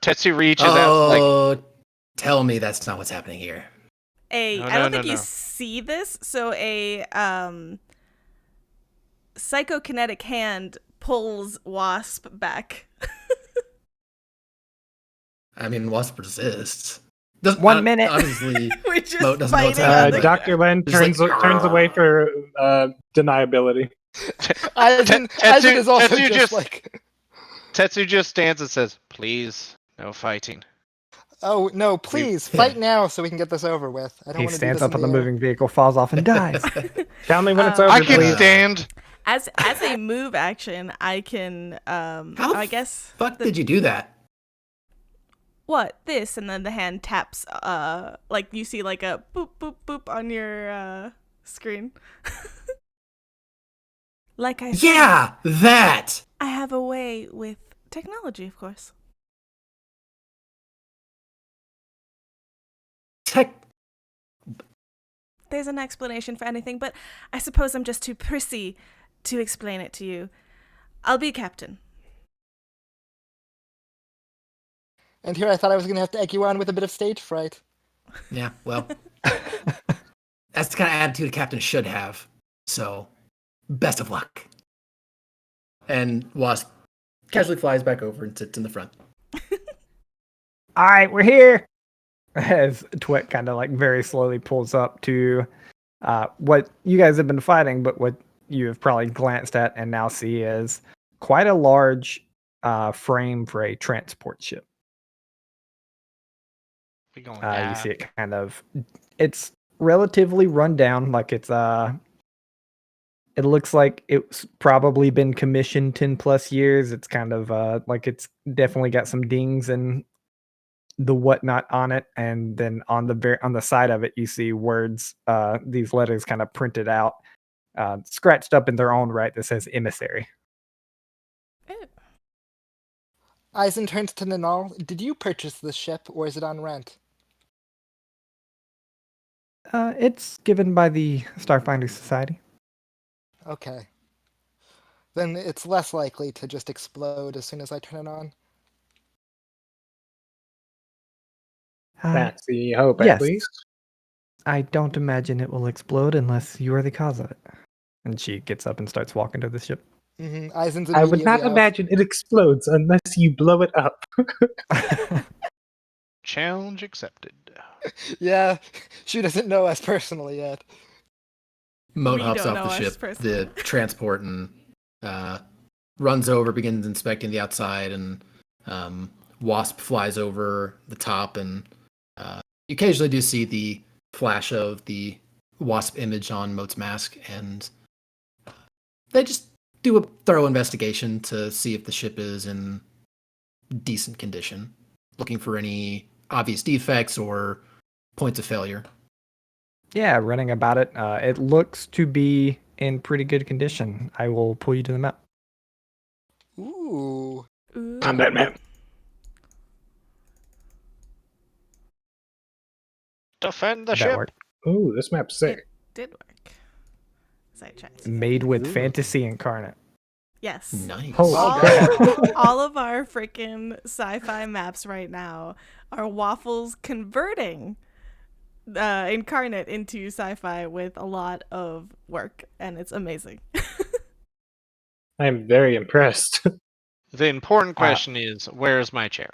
Tetsu reaches out Tell me that's not what's happening here. I don't think you see this, so a psychokinetic hand pulls Wasp back. I mean, Wasp resists. 1 minute. Obviously, We just Moat doesn't know what's fighting happening. Dr. Len Just turns away for deniability. Isaac is also Tetsu just just- Tetsu just stands and says, "Please, no fighting." Oh no! Please fight now so we can get this over with. I don't He want to do stands this up on in the the air. moving vehicle, falls off, and dies. Tell me when it's over. I can please. stand. As a move action, I can How I guess fuck did you do that? what this, and then the hand taps like you see like a boop boop boop on your screen. Like I said, Yeah, that. I have a way with technology, of course. There's an explanation for anything, but I suppose I'm just too prissy to explain it to you. I'll be captain. And here I thought I was going to have to egg you on with a bit of stage fright. Yeah, well, that's the kind of attitude a captain should have. So, best of luck. And Wasp casually flies back over and sits in the front. All right, we're here. As Twit kind of like very slowly pulls up to what you guys have been fighting, but what you have probably glanced at and now see is quite a large frame for a transport ship. We going You see it it's relatively run down, like it's it looks like it's probably been commissioned 10 plus years. It's kind of like it's definitely got some dings and the whatnot on it, and then on the side of it you see words, these letters kind of printed out, scratched up in their own right, that says emissary. Eisen turns to Nanal. Did you purchase this ship, or is it on rent? It's given by the Starfinder Society. Okay. Then it's less likely to just explode as soon as I turn it on. That's the hope, yes. at least. I don't imagine it will explode unless you are the cause of it. And she gets up and starts walking to the ship. Mm-hmm. Eisen's I would not immediately out. imagine it explodes unless you blow it up. Challenge accepted. Yeah, she doesn't know us personally yet. Moat We hops don't off know the us ship, personally. the transport, and runs over, begins inspecting the outside, and Wasp flies over the top, and you occasionally do see the flash of the Wasp image on Moat's mask, and they just do a thorough investigation to see if the ship is in decent condition, looking for any obvious defects or points of failure. Yeah, running about it. It looks to be in pretty good condition. I will pull you to the map. Ooh. Ooh. Combat map. Defend the That ship. work. Ooh, this map's sick. It did work. As I checked. Made with Ooh. fantasy incarnate. Yes. Nice. Oh, crap. All of our freaking sci-fi maps right now are Waffles converting incarnate into sci-fi with a lot of work, and it's amazing. I'm very impressed. The important question is, where's my chair?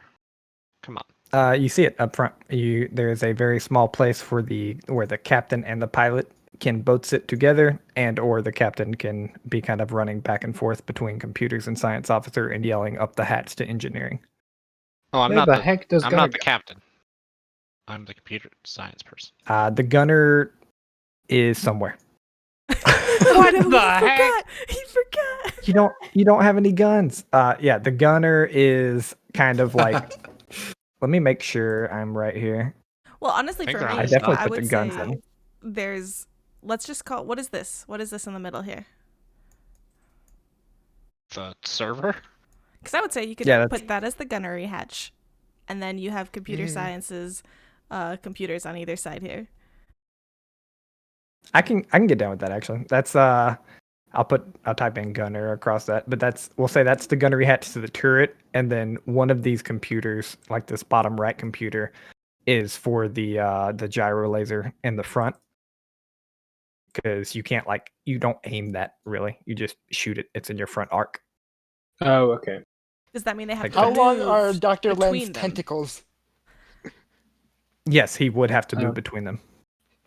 Come on. You see it up front. There is a very small place where the captain and the pilot can both sit together, and or the captain can be kind of running back and forth between computers and science officer and yelling up the hatch to engineering. Oh, I'm Where not the the heck does I'm Gunnar not the go? captain. I'm the computer science person. The gunner is somewhere. Oh, I know, the he heck? forgot. He forgot. You don't have any guns. Yeah, the gunner is kind of like. Let me make sure I'm right here. Well, honestly, think for they're me, on I definitely I put would the guns say in. there's. Let's just call. What is this? What is this in the middle here? The server? Because I would say you could Yeah, put that as the gunnery hatch, and then you have computer Mhm. sciences, computers on either side here. I can get down with that actually. That's I'll type in gunner across that, but we'll say that's the gunnery hatch to the turret, and then one of these computers, like this bottom right computer, is for the gyro laser in the front. Because you don't aim that really. You just shoot it. It's in your front arc. Oh, okay. Does that mean they have Like to How long move are Dr. between Len's them? tentacles? Yes, he would have to move Oh. between them.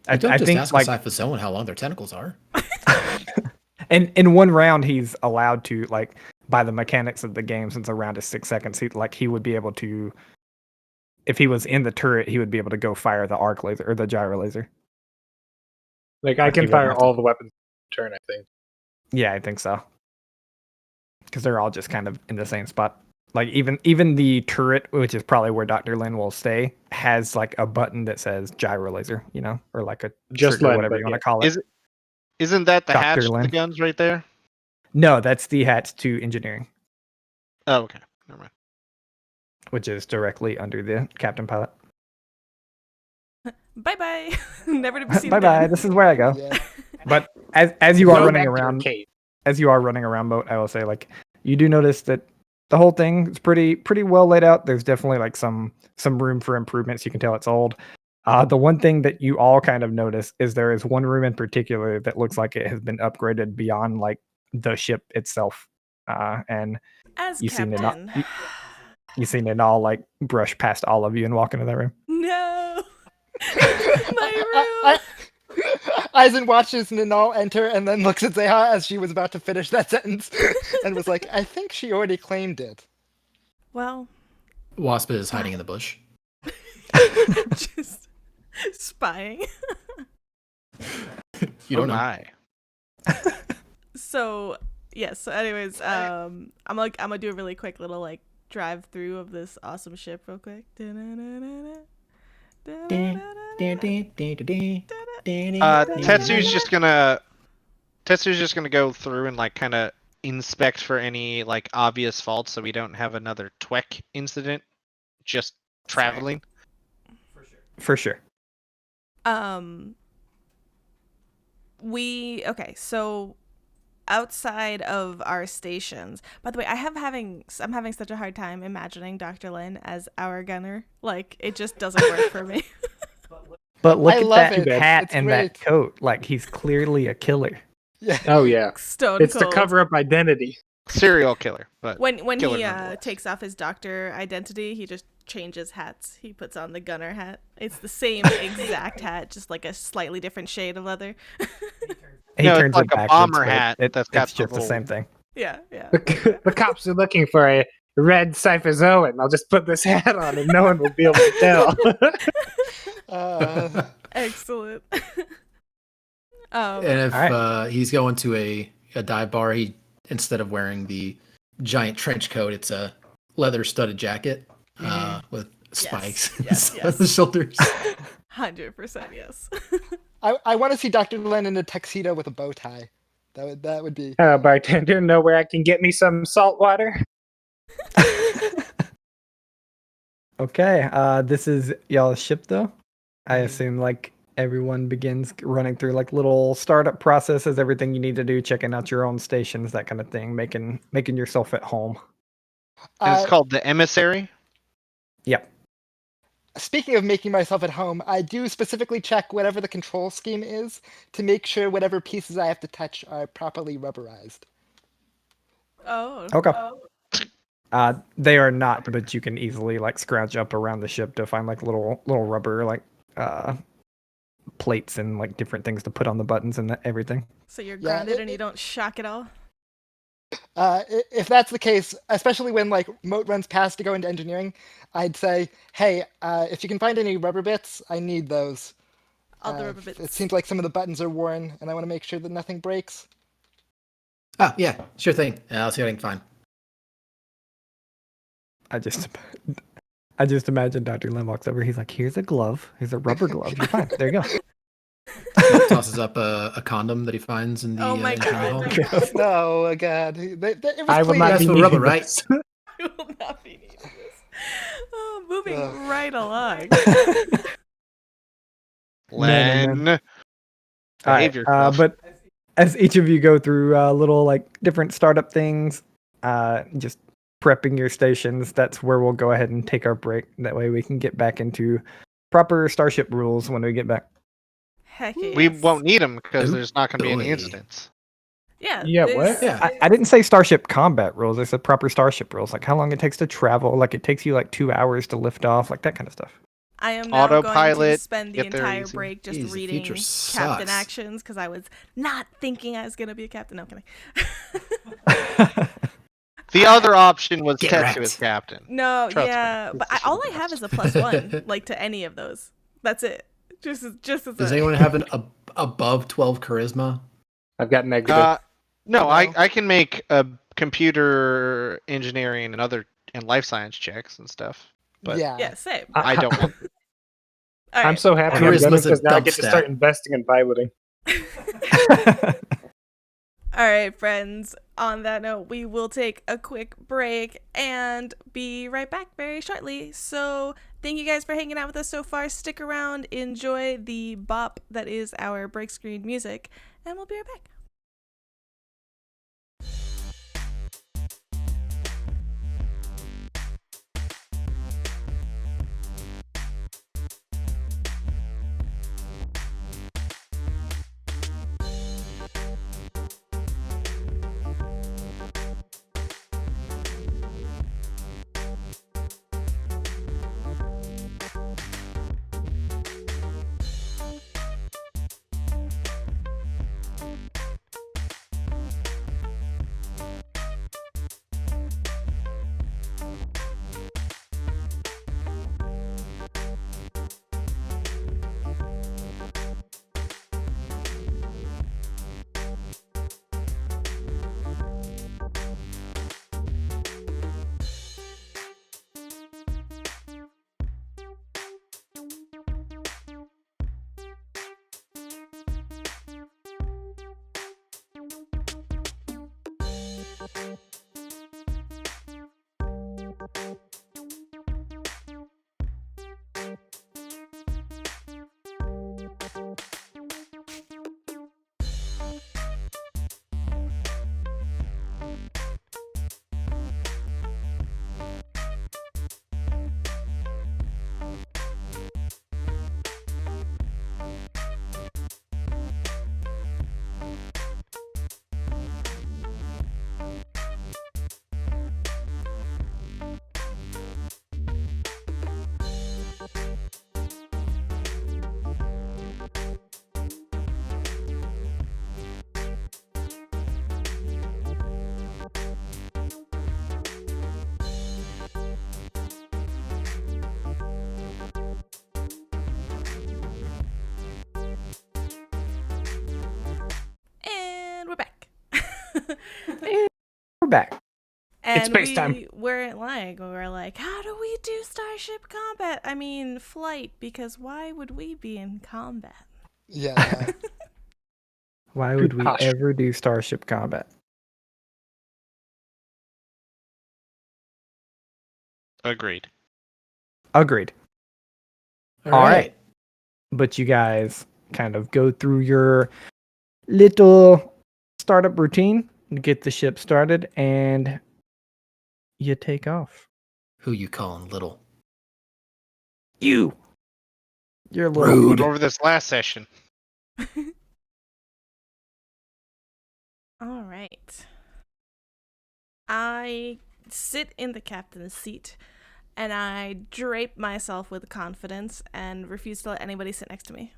I don't just think ask a sci-fi zone how long their tentacles are. and in one round he's allowed to by the mechanics of the game, since a round is 6 seconds, he would be able to, if he was in the turret, he would be able to go fire the arc laser or the gyro laser. Like I can fire all the weapons in turn, I think. Yeah, I think so. Because they're all just kind of in the same spot. Like even the turret, which is probably where Dr. Lin will stay, has like a button that says gyro laser, or like a Just trigger, Lin, whatever but you want yeah. to call it. Isn't that the Dr. hatch to Lin. the guns right there? No, that's the hatch to engineering, Oh, okay. Never mind. which is directly under the captain pilot. Bye bye. Never to be seen Bye bye. again. This is where I go. Yeah. But as you are Go running back to your around, cave. Moat, I will say, like, you do notice that the whole thing is pretty well laid out. There's definitely like some room for improvements. You can tell it's old. The one thing that you all kind of notice is there is one room in particular that looks like it has been upgraded beyond like the ship itself. And As you seen captain. it. You seen it all like brush past all of you and walk into that room. No. My room. Aizen watches Ninal enter and then looks at Zeha as she was about to finish that sentence and was like, I think she already claimed it. Well, Wasp is hiding in the bush. just spying. You don't know. My. So yes. So anyways, I'm gonna do a really quick little like drive through of this awesome ship real quick. Tetsu's just gonna go through and like kind of inspect for any like obvious faults, so we don't have another Twek incident. Just traveling. For sure. So outside of our stations, by the way, I'm having such a hard time imagining Dr. Lin as our gunner. Like, it just doesn't work for me. But look I at love that it. hat It's and great. that coat. Like, he's clearly a killer. Yeah. Oh yeah, Stone it's cold. to cover up identity. Serial killer, but When killer he nonetheless. takes off his doctor identity, he just changes hats. He puts on the gunner hat. It's the same exact hat, just like a slightly different shade of leather. He No, it's turns like it a backwards, bomber but hat that's got it's just the little- same thing. Yeah. The cops are looking for a red Cypherzoan. I'll just put this hat on and no one will be able to tell. Excellent. And if Alright. he's going to a dive bar, he, instead of wearing the giant trench coat, it's a leather studded jacket with spikes Yes, on the shoulders. 100% yes. I want to see Dr. Lin in a tuxedo with a bow tie. That would be. Bartender, know where I can get me some salt water? Okay, this is y'all's ship though. I assume like everyone begins running through like little startup processes, everything you need to do, checking out your own stations, that kind of thing, making yourself at home. And it's called the Emissary. Yep. Speaking of making myself at home, I do specifically check whatever the control scheme is to make sure whatever pieces I have to touch are properly rubberized. Oh. Okay. They are not, but you can easily like scrounge up around the ship to find like little rubber like plates and like different things to put on the buttons and everything. So you're Yeah, grounded and you don't shock at all? If that's the case, especially when like Moat runs past to go into engineering, I'd say, hey, if you can find any rubber bits, I need those. All the rubber bits. It seems like some of the buttons are worn, and I want to make sure that nothing breaks. Oh, yeah, sure thing. I'll see what I can find. I just imagine Dr. Lin walks over. He's like, "Here's a glove. Here's a rubber glove. You're fine. There you go." He tosses up a condom that he finds in the Oh my engineering God. hall. No, God. It was I will clean. not That's be for needing rubber, right? this. I will not be needing this. Oh, moving Ugh. right along. Len, All behave right, yourself. but as each of you go through little like different startup things, just prepping your stations, that's where we'll go ahead and take our break. That way we can get back into proper starship rules when we get back. Heck yes. We won't need them because Oh, there's not going to be any boy. incidents. Yeah. Yeah, there's- what? Yeah. I didn't say starship combat rules. I said proper starship rules, like how long it takes to travel, like it takes you like 2 hours to lift off, like that kind of stuff. I am now going to Autopilot, spend the get there entire easy. break just Jeez, the reading future captain sucks. actions because I was not thinking I was going to be a captain. No, I'm kidding. The other option was Get Tetsu wrecked. as captain. No, Trust me. yeah, but all I have is a +1, like to any of those. That's it. Just as Does anyone have an above 12 charisma? I've got negative. No, No. I can make computer engineering and life science checks and stuff, but Yeah, same. I don't want. All I'm right. so happy I'm done Charisma's a because now I dump get to stat. start investing in piloting. All right, friends. On that note, we will take a quick break and be right back very shortly. So thank you guys for hanging out with us so far. Stick around, enjoy the bop that is our break screen music, and we'll be right back. And we're back. We're back. And space time. we weren't lying. We were like, how do we do starship combat? I mean, flight, because why would we be in combat? Yeah. Why would we Gosh. ever do starship combat? Agreed. Agreed. All All right. right. But you guys kind of go through your little startup routine, get the ship started, and you take off. Who you calling little? You're little. Rude. Went over this last session. All right. I sit in the captain's seat and I drape myself with confidence and refuse to let anybody sit next to me.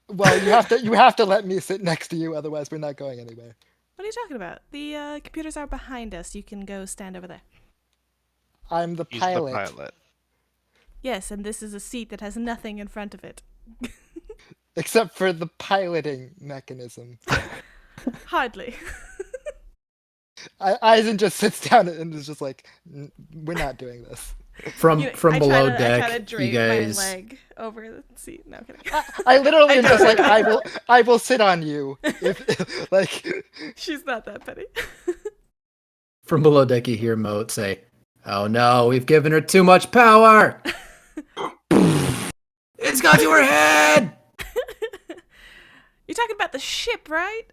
Well, you have to let me sit next to you, otherwise we're not going anywhere. What are you talking about? The computers are behind us. You can go stand over there. I'm the He's pilot. the pilot. Yes, and this is a seat that has nothing in front of it. Except for the piloting mechanism. Hardly. Eisen just sits down and is just like, we're not doing this. From I below try deck, to you drape guys. my leg over the seat. No, I'm kidding. I literally I am just like, know. I will sit on you. If like, She's not that petty. From below deck, you hear Moat say, "Oh no, we've given her too much power. It's got to her head." You're talking about the ship, right?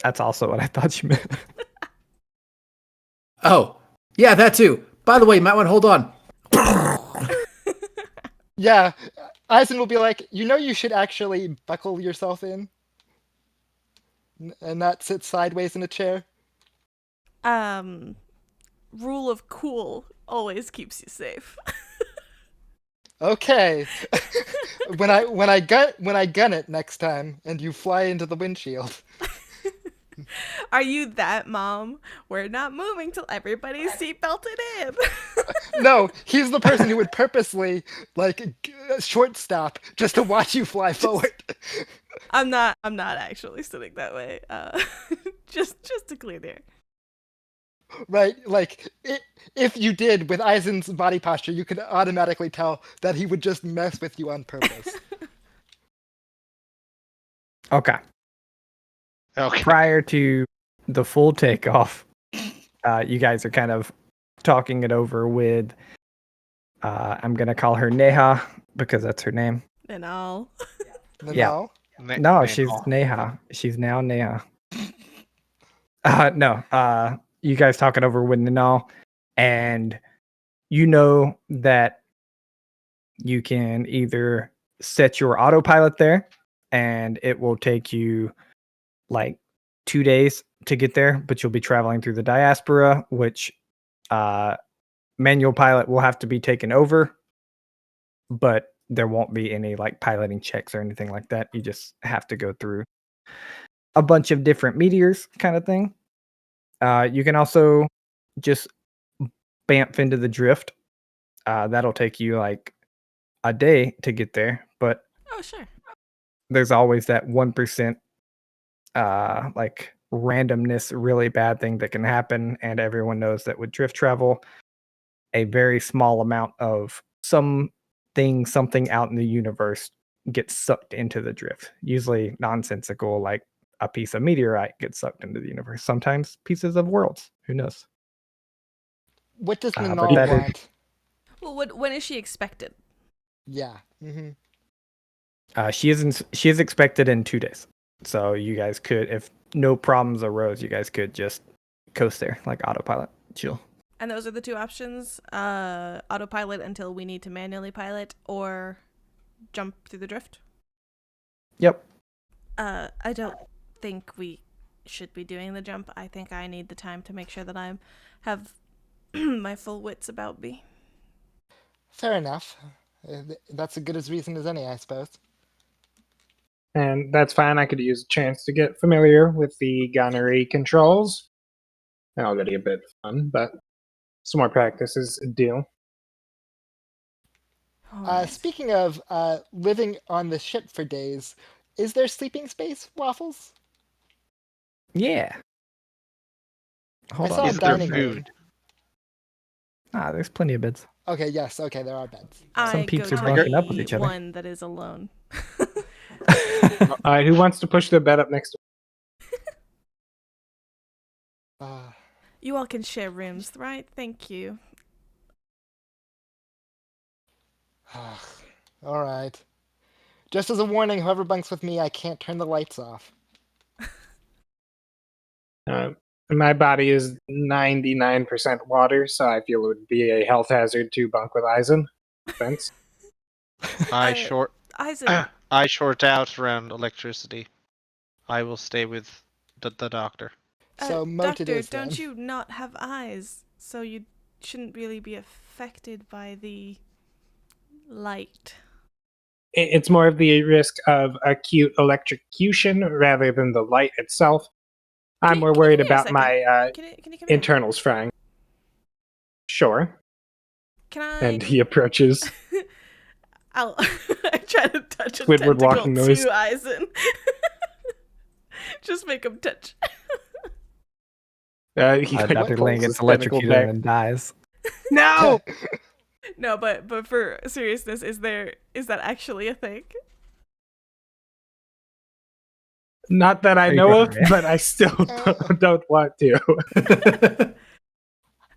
That's also what I thought you meant. Oh, yeah, that too. By the way, you might want to hold on. yeah, Eisen will be like, you should actually buckle yourself in, and not sit sideways in a chair. Rule of cool always keeps you safe. Okay. when I gun it next time, and you fly into the windshield, Are you that mom? We're not moving till everybody's seatbelted in. No, he's the person who would purposely short stop just to watch you fly forward. I'm not actually sitting that way. Just to clear the air. Right? If you did with Eisen's body posture, you could automatically tell that he would just mess with you on purpose. Okay. Okay. Prior to the full takeoff, you guys are kind of talking it over with, I'm going to call her Neha because that's her name. And all. No. No, she's Neha. She's now Neha. No, you guys talking over with Ninal, and you know that you can either set your autopilot there, and it will take you like 2 days to get there, but you'll be traveling through the diaspora, which manual pilot will have to be taken over, but there won't be any like piloting checks or anything like that. You just have to go through a bunch of different meteors kind of thing. You can also just bamf into the drift. That'll take you like a day to get there, but Oh, sure. there's always that 1% like randomness, really bad thing that can happen. And everyone knows that with drift travel, a very small amount of something out in the universe gets sucked into the drift. Usually nonsensical, like a piece of meteorite gets sucked into the universe. Sometimes pieces of worlds. Who knows? What does but Ninal that is- want? Well, when is she expected? Yeah. Mm-hmm. She is expected in 2 days. So you guys could, if no problems arose, you guys could just coast there, like autopilot, chill. And those are the two options: autopilot until we need to manually pilot, or jump through the drift. Yep. I don't think we should be doing the jump. I think I need the time to make sure that I have my full wits about me. Fair enough. That's as good as reason as any, I suppose. And that's fine. I could use a chance to get familiar with the gunnery controls. Already a bit fun, but some more practice is due. Alright. Speaking of living on the ship for days, is there sleeping space, Waffles? Yeah. Hold I on. saw a Is there dining room. food? There's plenty of beds. Okay, yes, okay, there are beds. Some I peeps go are to bunking up with the each other. one that is alone. All right, who wants to push their bed up next to You all can share rooms, right? Thank you. All right. Just as a warning, whoever bunks with me, I can't turn the lights off. My body is 99% water, so I feel it would be a health hazard to bunk with Eisen. Thanks. I short Isaac, I short out around electricity. I will stay with the doctor. So Moat it Doctor, is don't then. you not have eyes? So you shouldn't really be affected by the light. It's more of the risk of acute electrocution rather than the light itself. I'm more worried give me a about second? my Can you come here? internals frying. Sure. Can I? And he approaches. I try to touch a Squidward tentacle walking noise. to Eisen. Just make him touch. He Dr. Lang pulls gets his tentacle electrocuted back. and dies. No! No, but for seriousness, is that actually a thing? Not that I Are you know of, covering it? but I still don't want to.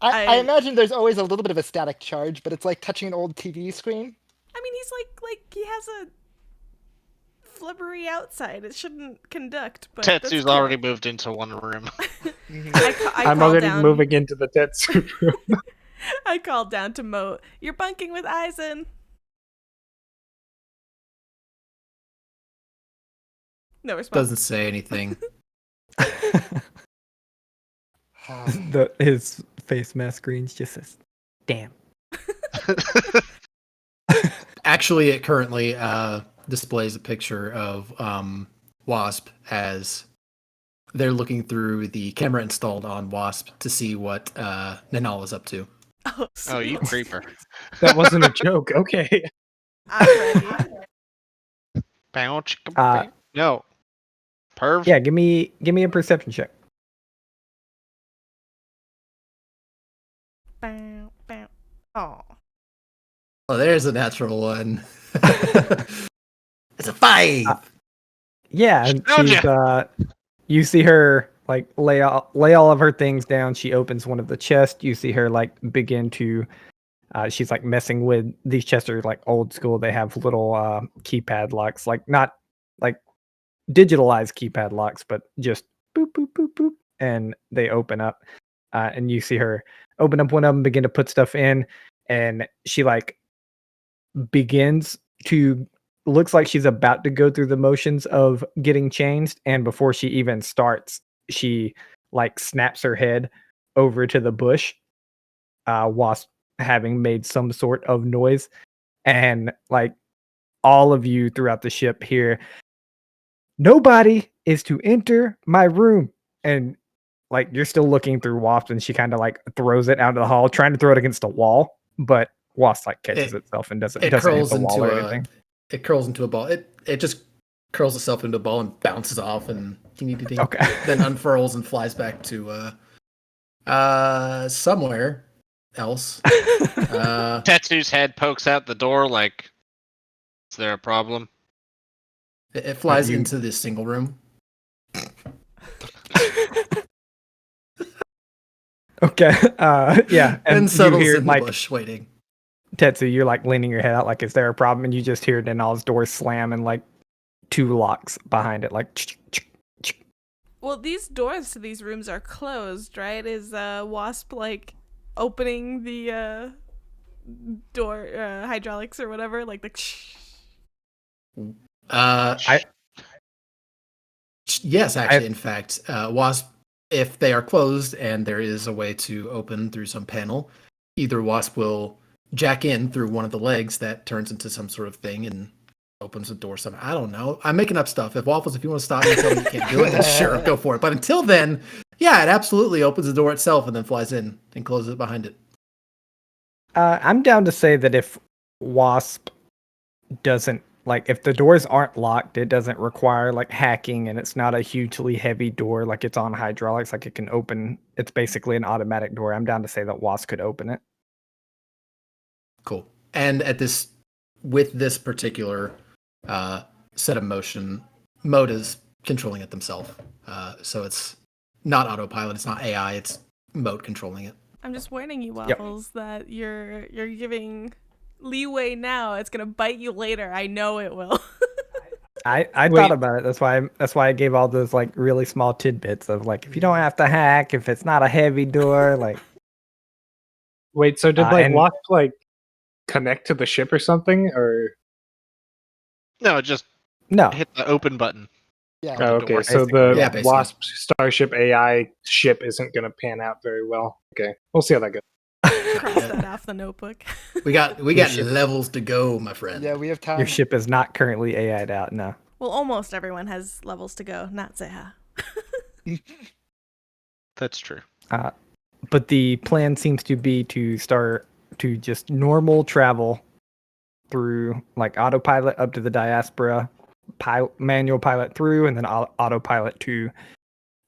I imagine there's always a little bit of a static charge, but it's like touching an old TV screen. I mean, he's like he has a flubbery outside. It shouldn't conduct. But that's Tetsu's cool. already moved into one room. I I'm call already down, moving into the Tetsu room. I called down to Moat. You're bunking with Eisen. No response. Doesn't say anything. His face mask screens just says, "Damn." Actually, it currently displays a picture of Wasp as they're looking through the camera installed on Wasp to see what Nanal is up to. Oh, Oh, you sweet. creeper. That wasn't a joke. Okay. I'm ready. Bow, chicka, Uh, bang. No. Perv. Yeah, give me a perception check. Bow, bow. Oh. Oh, there's a natural one. It's a 5. Yeah, and Told she's you see her like lay all of her things down. She opens one of the chests. You see her like begin to she's like messing with these chests are like old school. They have little keypad locks, like not like digitalized keypad locks, but just boop boop boop boop, and they open up. And you see her open up one of them, begin to put stuff in, and she like begins to looks like she's about to go through the motions of getting changed, and before she even starts, she like snaps her head over to the bush, whilst having made some sort of noise, and like all of you throughout the ship hear, "Nobody is to enter my room," and like you're still looking through Wasp, and she kind of like throws it out of the hall, trying to throw it against a wall, but Wasp like catches itself and doesn't hit the wall or anything. It curls into a ball. It just curls itself into a ball and bounces off, and Okay. then unfurls and flies back to somewhere else. Tetsu's head pokes out the door like, is there a problem? It flies into this single room. Okay. Yeah. And settles you hear, in the bush waiting. Tetsu, you're like leaning your head out like, is there a problem? And you just hear Denal's door slam and like 2 locks behind it, like. Well, these doors to these rooms are closed, right? Is Wasp like opening the door hydraulics or whatever, like the? Yes, actually, in fact, Wasp, if they are closed and there is a way to open through some panel, either Wasp will jack in through one of the legs that turns into some sort of thing and opens the door somehow. I don't know. I'm making up stuff. If Waffles, if you want to stop me and tell me you can't do it, then sure, go for it. But until then, yeah, it absolutely opens the door itself and then flies in and closes it behind it. I'm down to say that if Wasp doesn't, like, if the doors aren't locked, it doesn't require like hacking, and it's not a hugely heavy door, like it's on hydraulics, like it can open. It's basically an automatic door. I'm down to say that Wasp could open it. Cool. And with this particular set of motion, Mode is controlling it themselves. So it's not autopilot. It's not AI. It's Mode controlling it. I'm just warning you, Waffles, that you're giving leeway now. It's gonna bite you later. I know it will. I thought about it. That's why I gave all those like really small tidbits of like, if you don't have to hack, if it's not a heavy door, like. Wait, so did Wasp like connect to the ship or something, or? No, just no. Hit the open button. Yeah. Oh, okay, so the Wasp Starship AI ship isn't going to pan out very well. Okay, we'll see how that goes. Cross that off the notebook. We got levels to go, my friend. Yeah, we have time. Your ship is not currently AI'd out, no. Well, almost everyone has levels to go, not Zeha. That's true. But the plan seems to be to start to just normal travel through like autopilot up to the diaspora, manual pilot through, and then autopilot to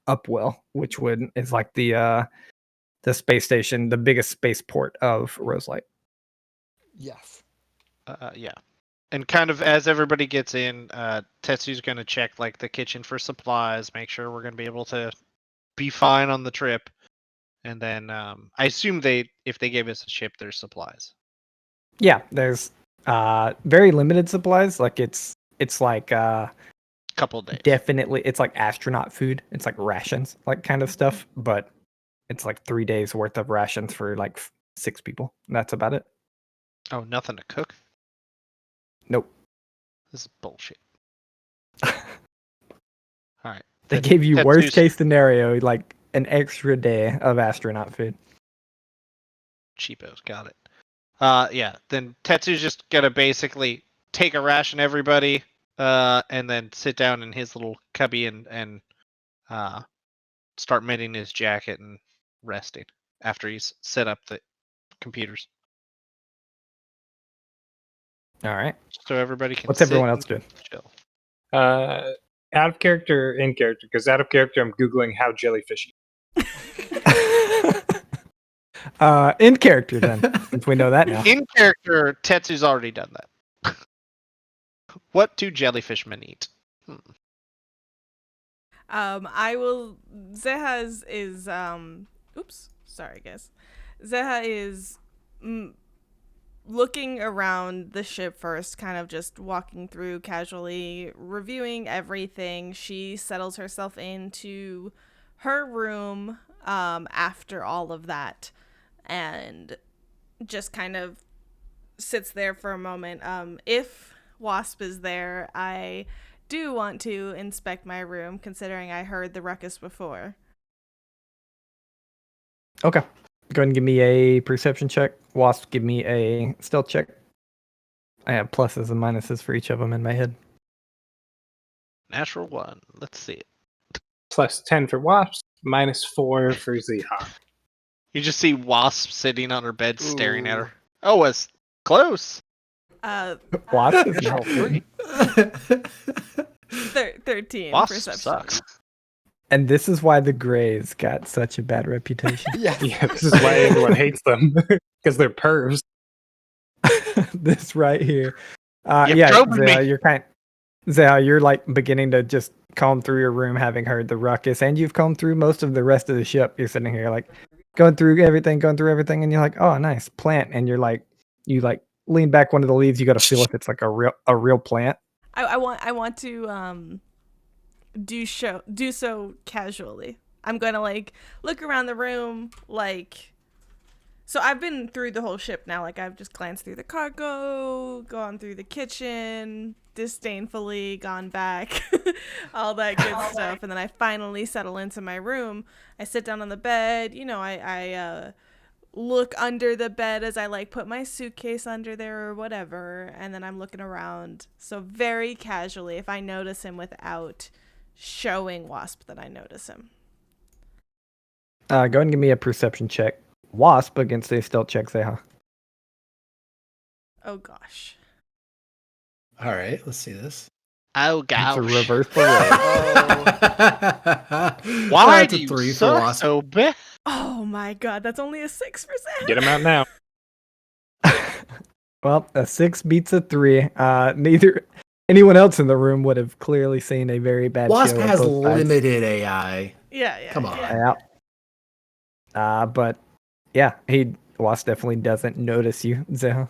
Upwell, which is like the space station, the biggest spaceport of Roselight. Yes. Yeah. And kind of as everybody gets in, Tetsu's going to check like the kitchen for supplies, make sure we're going to be able to be fine on the trip. And then I assume if they gave us a ship, there's supplies. Yeah, there's very limited supplies. Like it's like couple days. Definitely, it's like astronaut food. It's like rations, like kind of stuff. But it's like 3 days worth of rations for like 6 people. That's about it. Oh, nothing to cook? Nope. This is bullshit. All right. They gave you worst case scenario, like an extra day of astronaut food. Cheapos, got it. Yeah. Then Tetsu's just gonna basically take a ration, everybody, and then sit down in his little cubby and start mending his jacket and resting after he's set up the computers. All right. So everybody can. What's sit everyone and else doing? Chill. Out of character, in character? Because out of character, I'm googling how jellyfish. In character then, since we know that now. In character, Tetsu's already done that. What do jellyfishmen eat? I will. Zeha is oops, sorry guys. Zeha is looking around the ship first, kind of just walking through casually, reviewing everything. She settles herself into her room after all of that, and just kind of sits there for a moment. If Wasp is there, I do want to inspect my room, considering I heard the ruckus before. Okay. Go ahead and give me a perception check. Wasp, give me a stealth check. I have pluses and minuses for each of them in my head. Natural 1. Let's see it. Plus 10 for Wasps, minus 4 for Zeha. You just see Wasp sitting on her bed staring at her. Oh, it's close. Wasp is now 3. 13 Wasp perception. sucks. And this is why the Greys got such a bad reputation. Yeah. Yeah, this is why everyone hates them. Because they're pervs. This right here. You've Yeah, troubled me. Zaya, you're like beginning to just comb through your room, having heard the ruckus, and you've combed through most of the rest of the ship. You're sitting here like going through everything, and you're like, oh, nice plant, and you lean back one of the leaves. You got to feel if it's like a real plant. I want to do so casually. I'm gonna like look around the room, like, so I've been through the whole ship now. Like, I've just glanced through the cargo, gone through the kitchen, disdainfully gone back, all that good stuff, and then I finally settle into my room. I sit down on the bed, I look under the bed as I like put my suitcase under there or whatever, and then I'm looking around. So very casually, if I notice him without showing Wasp that I notice him. Go ahead and give me a perception check. Wasp against a stealth check, Zeha. Oh gosh. All right, let's see this. Oh, gosh. It's a reverse the roll. Why That's do a you 3 for suck Wasp. so bad? Oh my god, that's only a 6%. Get him out now. Well, a 6 beats a 3. Neither anyone else in the room would have clearly seen a very bad Wasp show of has both sides. limited AI. Yeah. Come on. Yeah. But yeah, Wasp definitely doesn't notice you, Zeha.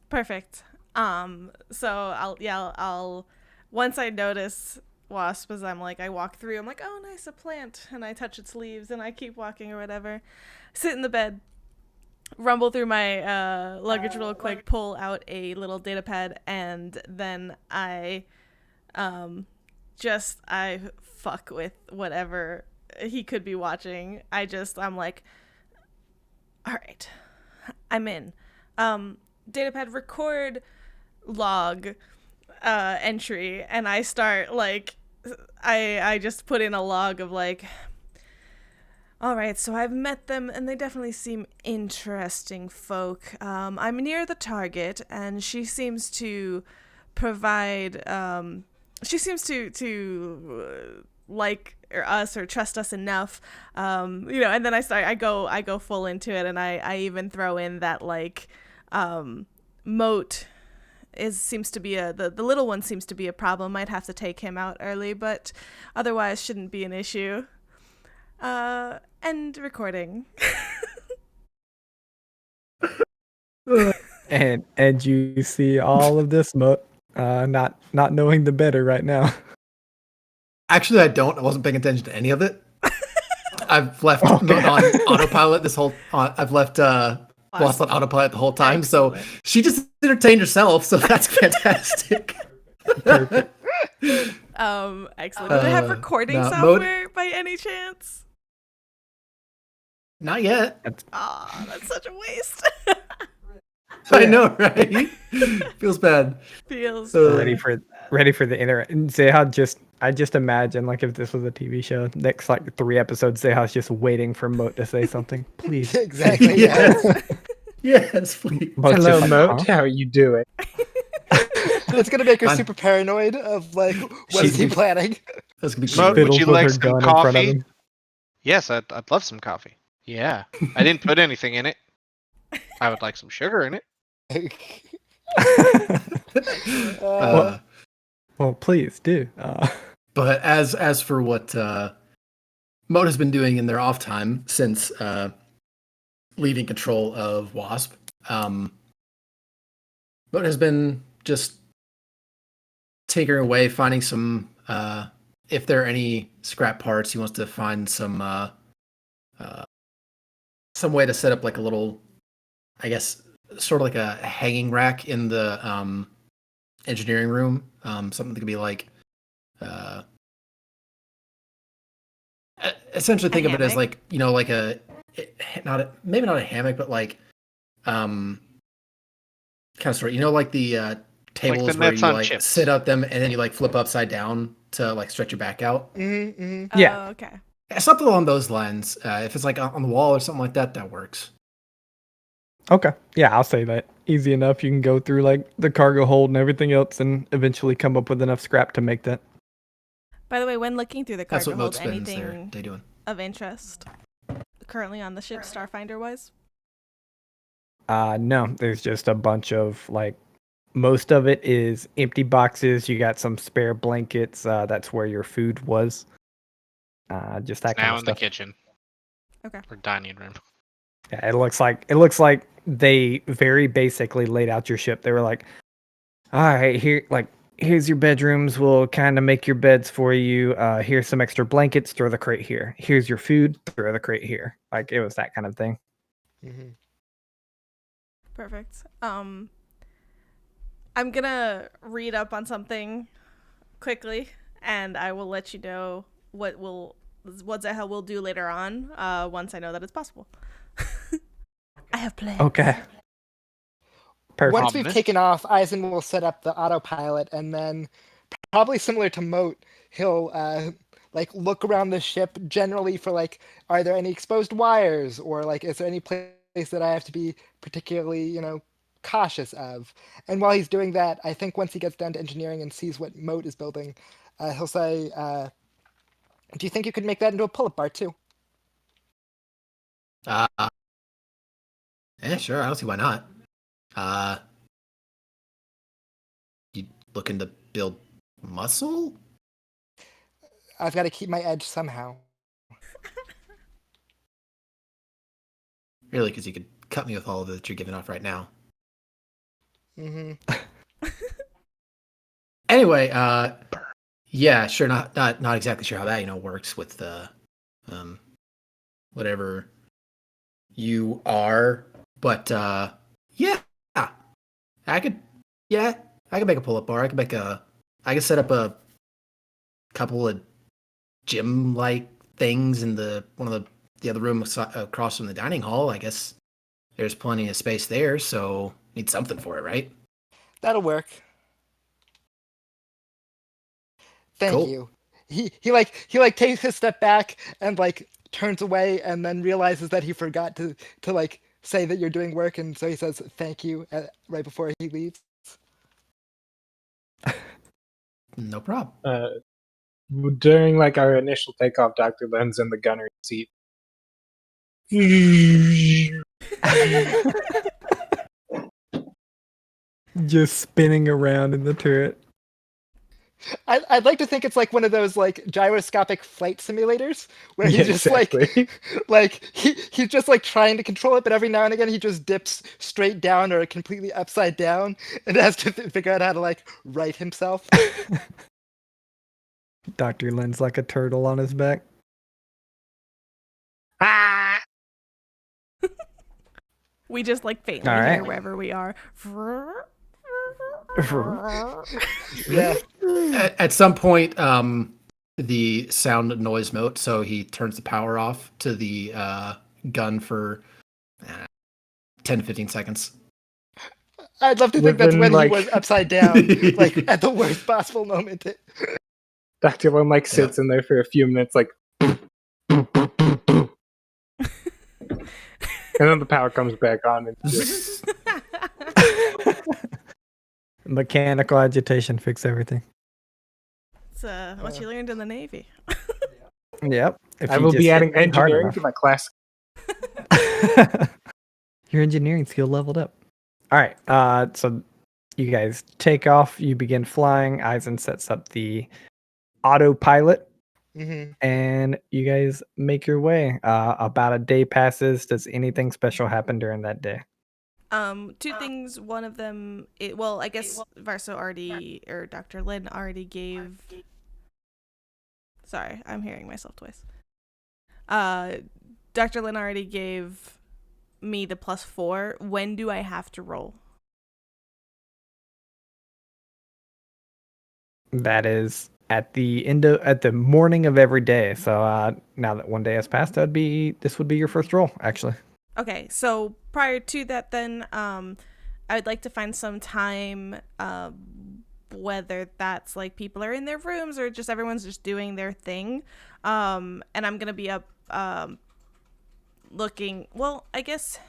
Perfect. So I'll once I notice Wasp, as I walk through, I'm like, oh nice, a plant, and I touch its leaves and I keep walking or whatever. Sit in the bed, rumble through my luggage real quick, pull out a little data pad, and then I fuck with whatever he could be watching. I'm like, all right, I'm in. Datapad record log entry, and I start I just put in a log of all right, so I've met them and they definitely seem interesting folk. I'm near the target and she seems to provide she seems to like us or trust us enough, and then I go full into it, and I even throw in that Moat seems to be the little one seems to be a problem. Might have to take him out early, but otherwise shouldn't be an issue. End recording. and you see all of this, Moat, not knowing the better right now. Actually, I don't. I wasn't paying attention to any of it. I've left Moat on autopilot this whole. I've left Wasp on autopilot the whole time, Excellent. so she just entertained herself. So that's fantastic. Perfect. Excellent. Do they have recording no, software by any chance? Not yet. That's such a waste. I know, right? Feels bad. Feels ready for the internet. Zeha just I just imagine like if this was a TV show, next like 3 episodes, Zeha's just waiting for Moat to say something. Please. Exactly. Yes. Yes, please. Moat's Hello, just like, Moat. huh? How you doing? It's gonna make her Fine. super paranoid of like, what is She's- he planning? That's gonna be Moat, great. would Fiddles you with like her some gun in front of coffee? him. Yes, I'd love some coffee. Yeah. I didn't put anything in it. I would like some sugar in it. Well, please do. But as for what Moat has been doing in their off time since leaving control of Wasp, Moat has been just tinkering away, finding some. If there are any scrap parts, he wants to find some way to set up like a little, I guess, sort of like a hanging rack in the engineering room. Something that could be like. Essentially, think of it as hammock? like like maybe not a hammock, but like kind of sort of like the tables the where nets you on like chips. sit up them and then you like flip upside down to like stretch your back out. Yeah. Oh, okay. Something along those lines. If it's like on the wall or something like that, that works. Okay. Yeah, I'll say that. Easy enough. You can go through like the cargo hold and everything else and eventually come up with enough scrap to make that. By the way, when looking through the That's cargo what hold, Moat spends their anything day doing. of interest currently on the ship Starfinder wise? No, there's just a bunch of like most of it is empty boxes. You got some spare blankets. That's where your food was. Just that kind Now of in the stuff. kitchen. Okay. Or dining room. Yeah, it looks like they very basically laid out your ship. They were like, all right, here's your bedrooms. We'll kind of make your beds for you. Here's some extra blankets. Throw the crate here. Here's your food. Throw the crate here. Like it was that kind of thing. Mm-hmm. Perfect. I'm gonna read up on something quickly, and I will let you know what Zeha will do later on. Once I know that it's possible. I have plans. Okay. Perfect. Once we've taken off, Eisen will set up the autopilot, and then, probably similar to Moat, he'll like look around the ship generally for like, are there any exposed wires, or like, is there any place that I have to be particularly, cautious of? And while he's doing that, I think once he gets down to engineering and sees what Moat is building, he'll say, "Do you think you could make that into a pull-up bar too?" Yeah, sure. I don't see why not. You looking to build muscle? I've got to keep my edge somehow. Really, because you could cut me with all of it that you're giving off right now. Mm-hmm. Anyway, yeah, sure. Not exactly sure how that works with the whatever you are, but yeah, I could make a pull-up bar. I could set up a couple of gym-like things in one of the other room across from the dining hall. I guess there's plenty of space there, so need something for it, right? That'll work. Thank Cool. you. He takes a step back and like turns away and then realizes that he forgot to like say that you're doing work, and so he says thank you right before he leaves. No problem. During like our initial takeoff, Dr. Len's in the gunnery seat. Just spinning around in the turret. I'd like to think it's like one of those like gyroscopic flight simulators where he just exactly. like he's just like trying to control it, but every now and again he just dips straight down or completely upside down and has to figure out how to like right himself. Dr. Len's like a turtle on his back. We just like faintly All hear right. wherever we are. Yeah. At some point, the sound noise Moat, so he turns the power off to the gun for 10 to 15 seconds. I'd love to think that's when he was upside down, like at the worst possible moment. Dr. Lin like sits in there for a few minutes, like, and then the power comes back on. And Mechanical agitation fix everything. It's what you learned in the Navy. Yep. If I you will just be hit adding it hard engineering enough. to my class. Your engineering skill leveled up. All right. So you guys take off. You begin flying. Eisen sets up the autopilot, and you guys make your way. About a day passes. Does anything special happen during that day? Two things. One of them, I guess Varso already, or Dr. Lin already gave. Sorry, I'm hearing myself twice. Dr. Lin already gave me the +4. When do I have to roll? That is at the morning of every day. So now that one day has passed, this would be your first roll, actually. Okay, so prior to that, then I would like to find some time, whether that's like people are in their rooms or just everyone's just doing their thing, and I'm gonna be up looking. Well, I guess,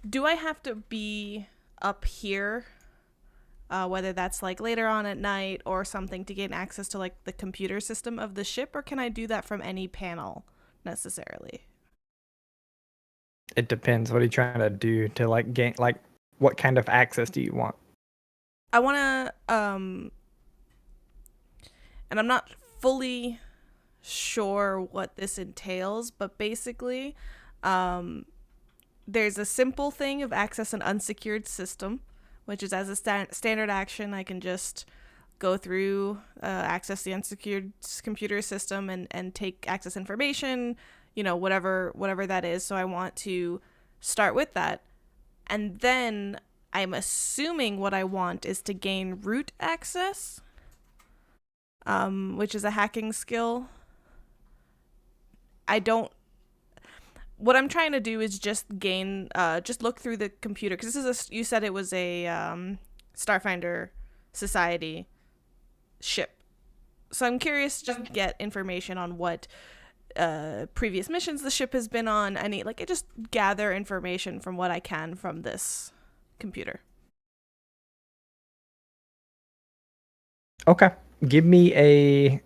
do I have to be up here? Whether that's like later on at night or something to gain access to like the computer system of the ship, or can I do that from any panel necessarily? It depends. What are you trying to do to like gain, like what kind of access do you want? I want to, and I'm not fully sure what this entails, but basically, there's a simple thing of access an unsecured system, which is as a standard action, I can just go through, access the unsecured computer system and take access information, whatever that is. So I want to start with that. And then I'm assuming what I want is to gain root access, which is a hacking skill. What I'm trying to do is just just look through the computer, because you said it was a Starfinder Society ship. So I'm curious to just get information on what previous missions the ship has been on. I just gather information from what I can from this computer. Okay. Give me a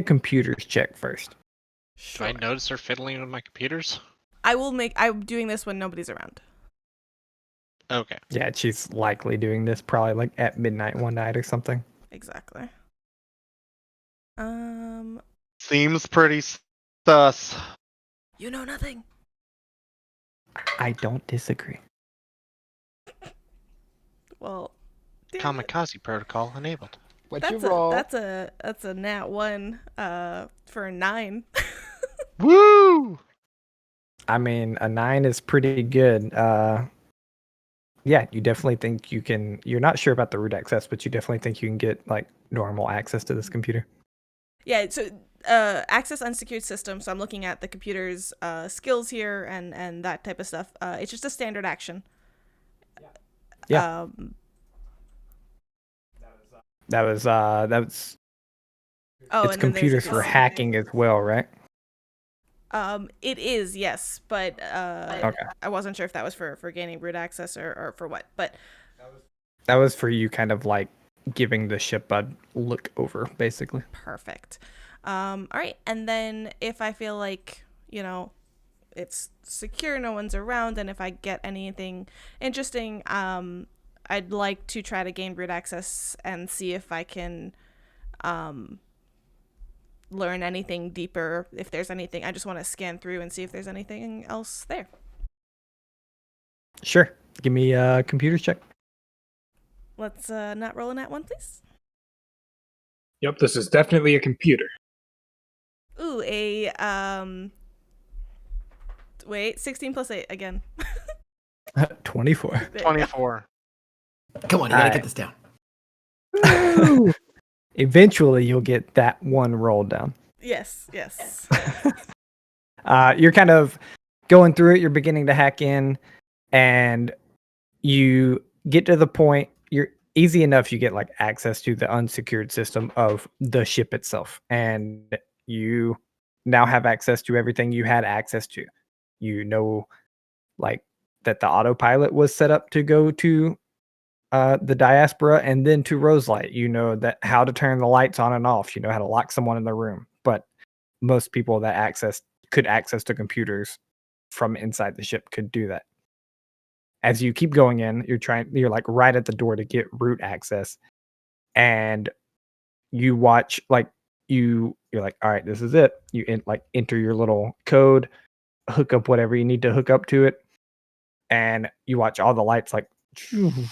computers check first. Sure. Do I notice her fiddling with my computers? I'm doing this when nobody's around. Okay. Yeah, she's likely doing this probably like at midnight one night or something. Exactly. Seems pretty sus. You know nothing. I don't disagree. Well, Kamikaze protocol enabled. What'd you roll? That's a nat 1 for a 9. Woo! I mean, a 9 is pretty good. Yeah, you definitely think you can. You're not sure about the root access, but you definitely think you can get like normal access to this computer. Yeah, so access unsecured system. So I'm looking at the computer's skills here and that type of stuff. It's just a standard action. Yeah. That was Oh, it's and then there's computers for hacking as well, right? It is, yes, but Okay. I wasn't sure if that was for gaining root access or for what. But that was for you, kind of like giving the ship a look over, basically. Perfect. All right, and then if I feel like it's secure, no one's around, and if I get anything interesting, I'd like to try to gain root access and see if I can learn anything deeper. If there's anything, I just want to scan through and see if there's anything else there. Sure. Give me a computers check. Let's not roll in that one, please. Yep, this is definitely a computer. Ooh, 16 plus 8 again. 24. 24. Come on, you gotta get this down. Eventually, you'll get that one roll down. Yes. You're kind of going through it. You're beginning to hack in, and you get to the point. easy enough you get like access to the unsecured system of the ship itself, and you now have access to everything you had access to. You know, like that the autopilot was set up to go to the diaspora and then to Roselight. You know that how to turn the lights on and off. You know how to lock someone in the room. But most people that could access to computers from inside the ship could do that. As you keep going in, you're like right at the door to get root access, and you watch you're like, all right, this is it. You enter your little code, hook up whatever you need to hook up to it, and you watch all the lights like, and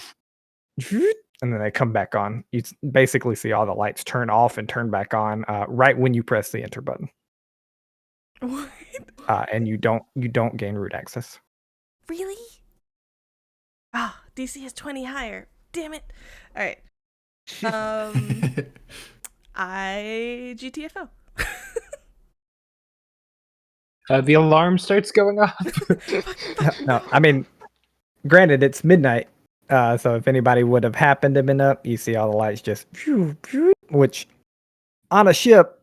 then they come back on. You basically see all the lights turn off and turn back on right when you press the enter button. What? And you don't gain root access. Really? Ah, DC is 20 higher. Damn it. All right. I GTFO. The alarm starts going off. No, I mean, granted, it's midnight. So if anybody would have happened to been up, you see all the lights just, which on a ship,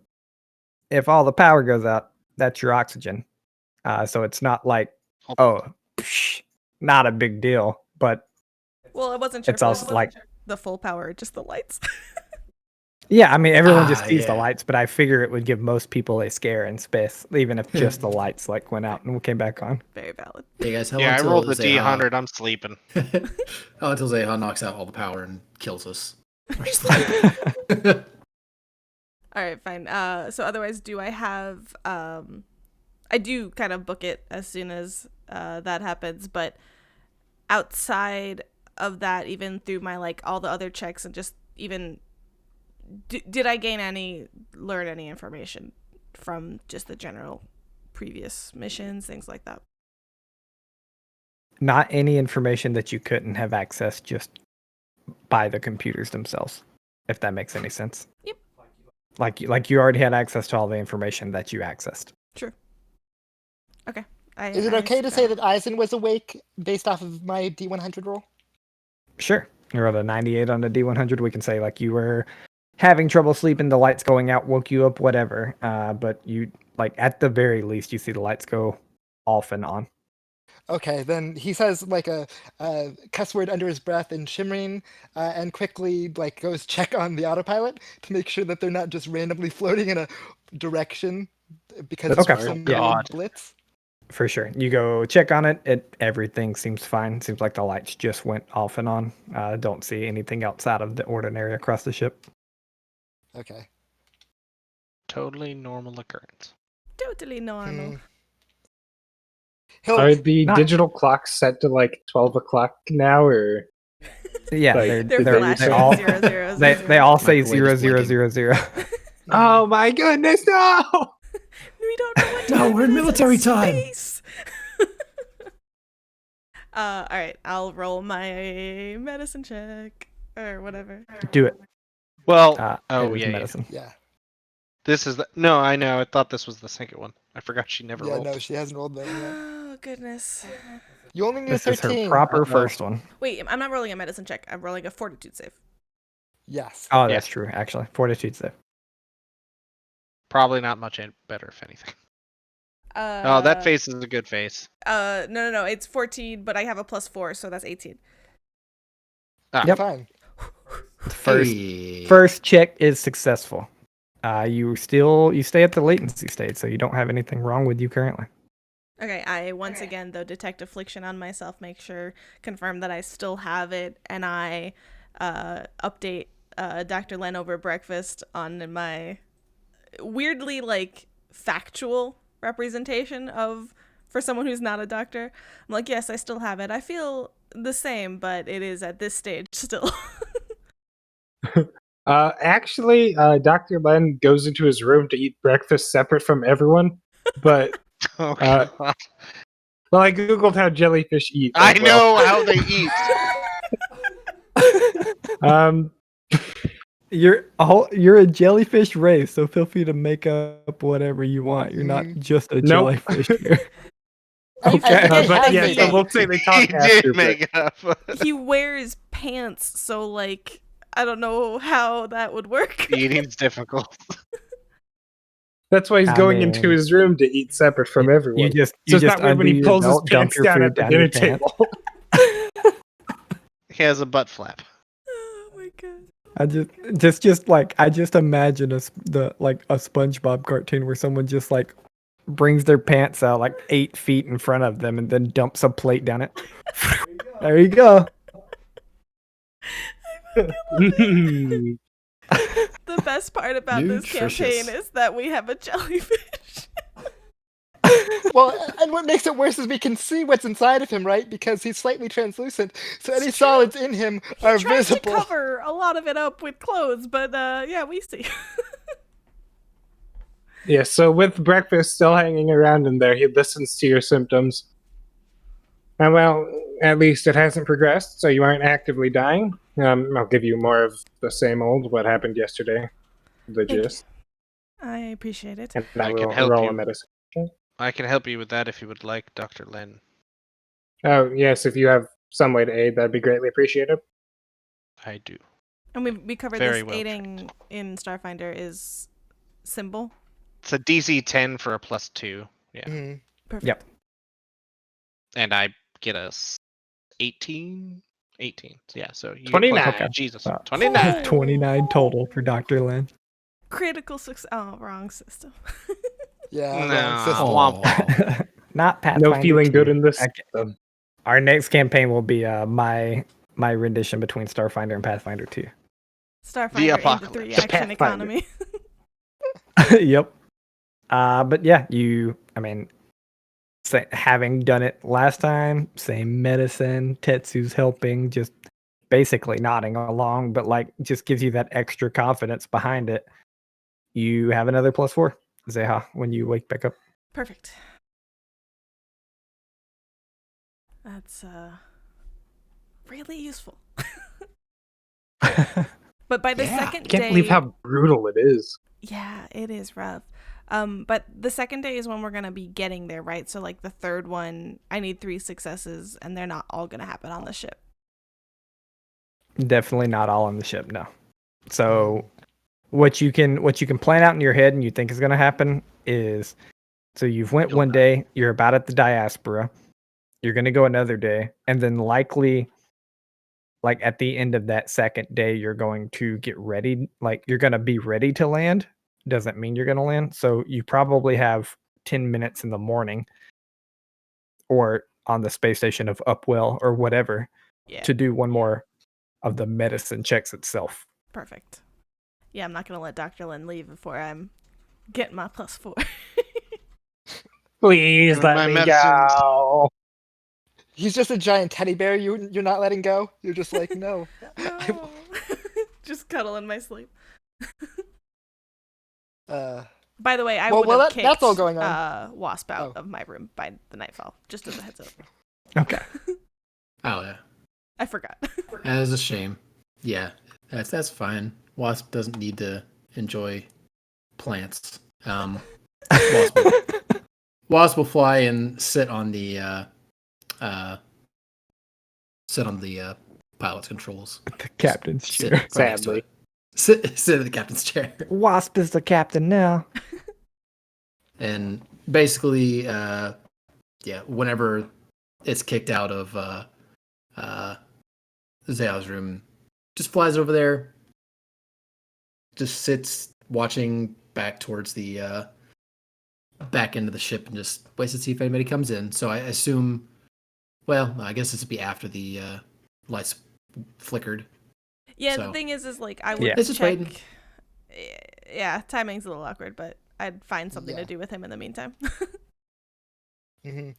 if all the power goes out, that's your oxygen. So it's not like, not a big deal. But well, it wasn't sure it's also like the full power, just the lights. Yeah, I mean, everyone just sees the yeah. lights, but I figure it would give most people a scare in space, even if just the lights like went out and came back on. Very valid. Hey guys, how Yeah, I until rolled the Zeha- D100. I'm sleeping. How until Zeha knocks out all the power and kills us. We're sleeping. All right, fine. So otherwise, do I have? I do kind of book it as soon as that happens, but outside of that, even through my like all the other checks and just even, did I learn any information from just the general previous missions, things like that? Not any information that you couldn't have accessed just by the computers themselves, if that makes any sense. Yep. Like you already had access to all the information that you accessed. Sure. Okay. Is it okay to say that Eisen was awake based off of my D100 roll? Sure. You rolled a 98 on the D100. We can say like you were having trouble sleeping, the lights going out woke you up, whatever. But you like at the very least you see the lights go off and on. Okay, then he says like a cuss word under his breath and shimmering, and quickly like goes check on the autopilot to make sure that they're not just randomly floating in a direction because Okay. of some God. blitz. For sure. You go check on it. Everything seems fine. Seems like the lights just went off and on. Don't see anything outside of the ordinary across the ship. Okay. Totally normal occurrence. Totally normal. Are the Not- digital clocks set to like 12 o'clock now, or Yeah, Like, They're they flashing all- 0, 0, 0, they all say Microwave 0, is 0, 0, 0. oh my goodness, no! We don't know what No, time we're in it is military time. space. All right, I'll roll my medicine check or whatever. Do it. Well, It is yeah. medicine. Yeah. This is no, I know. I thought this was the second one. I forgot she never Yeah, rolled. no, she hasn't rolled that yet. Oh goodness. You only need This a is 13. her proper Uh-oh. first one. Wait, I'm not rolling a medicine check. I'm rolling a fortitude save. Yes. Oh, that's true. Actually, fortitude save. Probably not much better, if anything. Oh, that face is a good face. No. It's 14, but I have a +4, so that's 18. Yep. Fine. First check is successful. You stay at the latency state, so you don't have anything wrong with you currently. Okay, I once again though detect affliction on myself, confirm that I still have it, and I update Dr. Len over breakfast on my weirdly like factual representation of for someone who's not a doctor. I'm like, yes, I still have it. I feel the same, but it is at this stage still. Actually, Dr. Len goes into his room to eat breakfast separate from everyone, but Oh, Uh, God. well, I googled how jellyfish eat. I as well. know how they eat. You're a jellyfish race, so feel free to make up whatever you want. You're not just a Nope. jellyfish here. I Okay. think I But have yeah, made so it. we'll say they He talk did after. make it up. He wears pants, so like I don't know how that would work. Eating's difficult. That's why he's I going into mean, his room to eat separate from everyone. You just So it's just not weird when undo he your pulls his belt, dump pants your down food at the down your dinner pants. table. He has a butt flap. Oh my god. I just like I just imagine a SpongeBob cartoon where someone just like brings their pants out like 8 feet in front of them and then dumps a plate down it. There you go. The best part about this Nutritious. campaign is that we have a jellyfish. Well, and what makes it worse is we can see what's inside of him, right? Because he's slightly translucent, so any It's true. solids in him are He tries visible. to cover a lot of it up with clothes, but yeah, we see. Yeah, so with breakfast still hanging around in there, he listens to your symptoms. And well, at least it hasn't progressed, so you aren't actively dying. I'll give you more of the same old what happened yesterday. The Thank you. gist. I appreciate it. And I I can will help roll you. a medicine. I can help you with that if you would like, Dr. Lin. Oh, yes, if you have some way to aid, that'd be greatly appreciated. I do. And we covered Very this well aiding in Starfinder is symbol. It's a DC 10 for a +2. Yeah. Mhm. Perfect. Yep. And I get a 18? 18. Yeah, so you 29. plus- Okay. Jesus. Wow. 29. 29 total for Dr. Lin. Critical success. Oh, wrong system. Yeah, No. wrong system. Aw. Not Pathfinder. No feeling 2. good in this. Okay. Our next campaign will be my rendition between Starfinder and Pathfinder 2. Starfinder in the apocalypse. 3-action Pathfinder. economy. Yep. But yeah, having done it last time, same medicine, Tetsu's helping, just basically nodding along, but like just gives you that extra confidence behind it. You have another +4, Zeha, when you wake back up. Perfect. That's really useful. But by the Yeah, second I can't day, believe how brutal it is. yeah, it is rough. But the second day is when we're gonna be getting there, right? So like the third one, I need 3 successes, and they're not all gonna happen on the ship. Definitely not all on the ship, no. So what you can plan out in your head and you think is going to happen is, so you've went one day, you're about at the diaspora, you're going to go another day, and then likely like at the end of that second day you're going to get ready, like you're going to be ready to land. Doesn't mean you're going to land. So you probably have 10 minutes in the morning or on the space station of Upwell or whatever Yeah. to do one more of the medicine checks itself. Perfect. Yeah, I'm not gonna let Dr. Lin leave before I'm getting my +4. Please let My me medicines. go. He's just a giant teddy bear. You're not letting go. You're just like no. No. Just cuddle in my sleep. By the way, I would have kicked that's all going on. Wasp out of my room by the nightfall. Just as a heads up. Okay. Oh yeah, I forgot. that is a shame. Yeah, that's fine. Wasp doesn't need to enjoy plants. Wasp will fly and sit on the pilot's controls. The captain's Sit chair. right next to Sadly. it. Sit in the captain's chair. Wasp is the captain now. And basically, whenever it's kicked out of Zao's room, just flies over there, just sits watching back towards the back end of the ship and just waits to see if anybody comes in. So I assume, well, I guess this would be after the lights flickered. Yeah, So- the thing is like I would Yeah. It's just check. waiting. Yeah, timing's a little awkward, but I'd find something Yeah. to do with him in the meantime. Mm-hmm.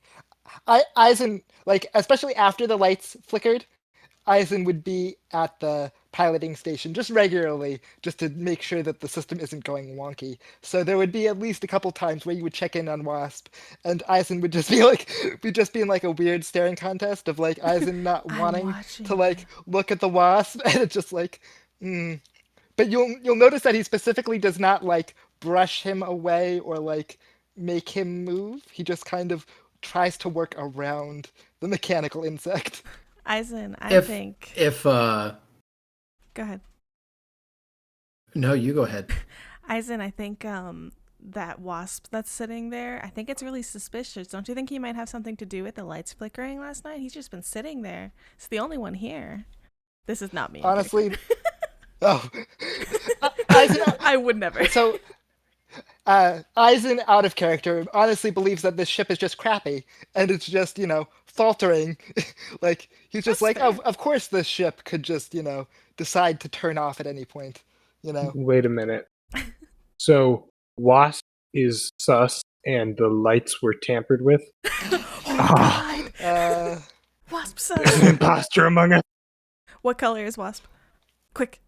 Eisen, like especially after the lights flickered, Eisen would be at the piloting station just regularly, just to make sure that the system isn't going wonky. So there would be at least a couple times where you would check in on Wasp, and Eisen would just be like, be just being like a weird staring contest of like Eisen not I'm wanting watching to like look at the Wasp, and it's just like, But you'll notice that he specifically does not like brush him away or like make him move. He just kind of tries to work around the mechanical insect. Eisen, I think. Go Go ahead. No, you go ahead. Eisen, I think that wasp that's sitting there, I think it's really suspicious. Don't you think he might have something to do with the lights flickering last night? He's just been sitting there. It's the only one here. This is not me. Honestly, Eisen, I would never. So, Eisen, out of character, honestly believes that this ship is just crappy and it's just, faltering. Like, he's just That's like, fair. of course this ship could just, decide to turn off at any point, Wait a minute. So, Wasp is sus and the lights were tampered with? Oh my god! Wasp There's an son. imposter among us. What color is Wasp? Quick.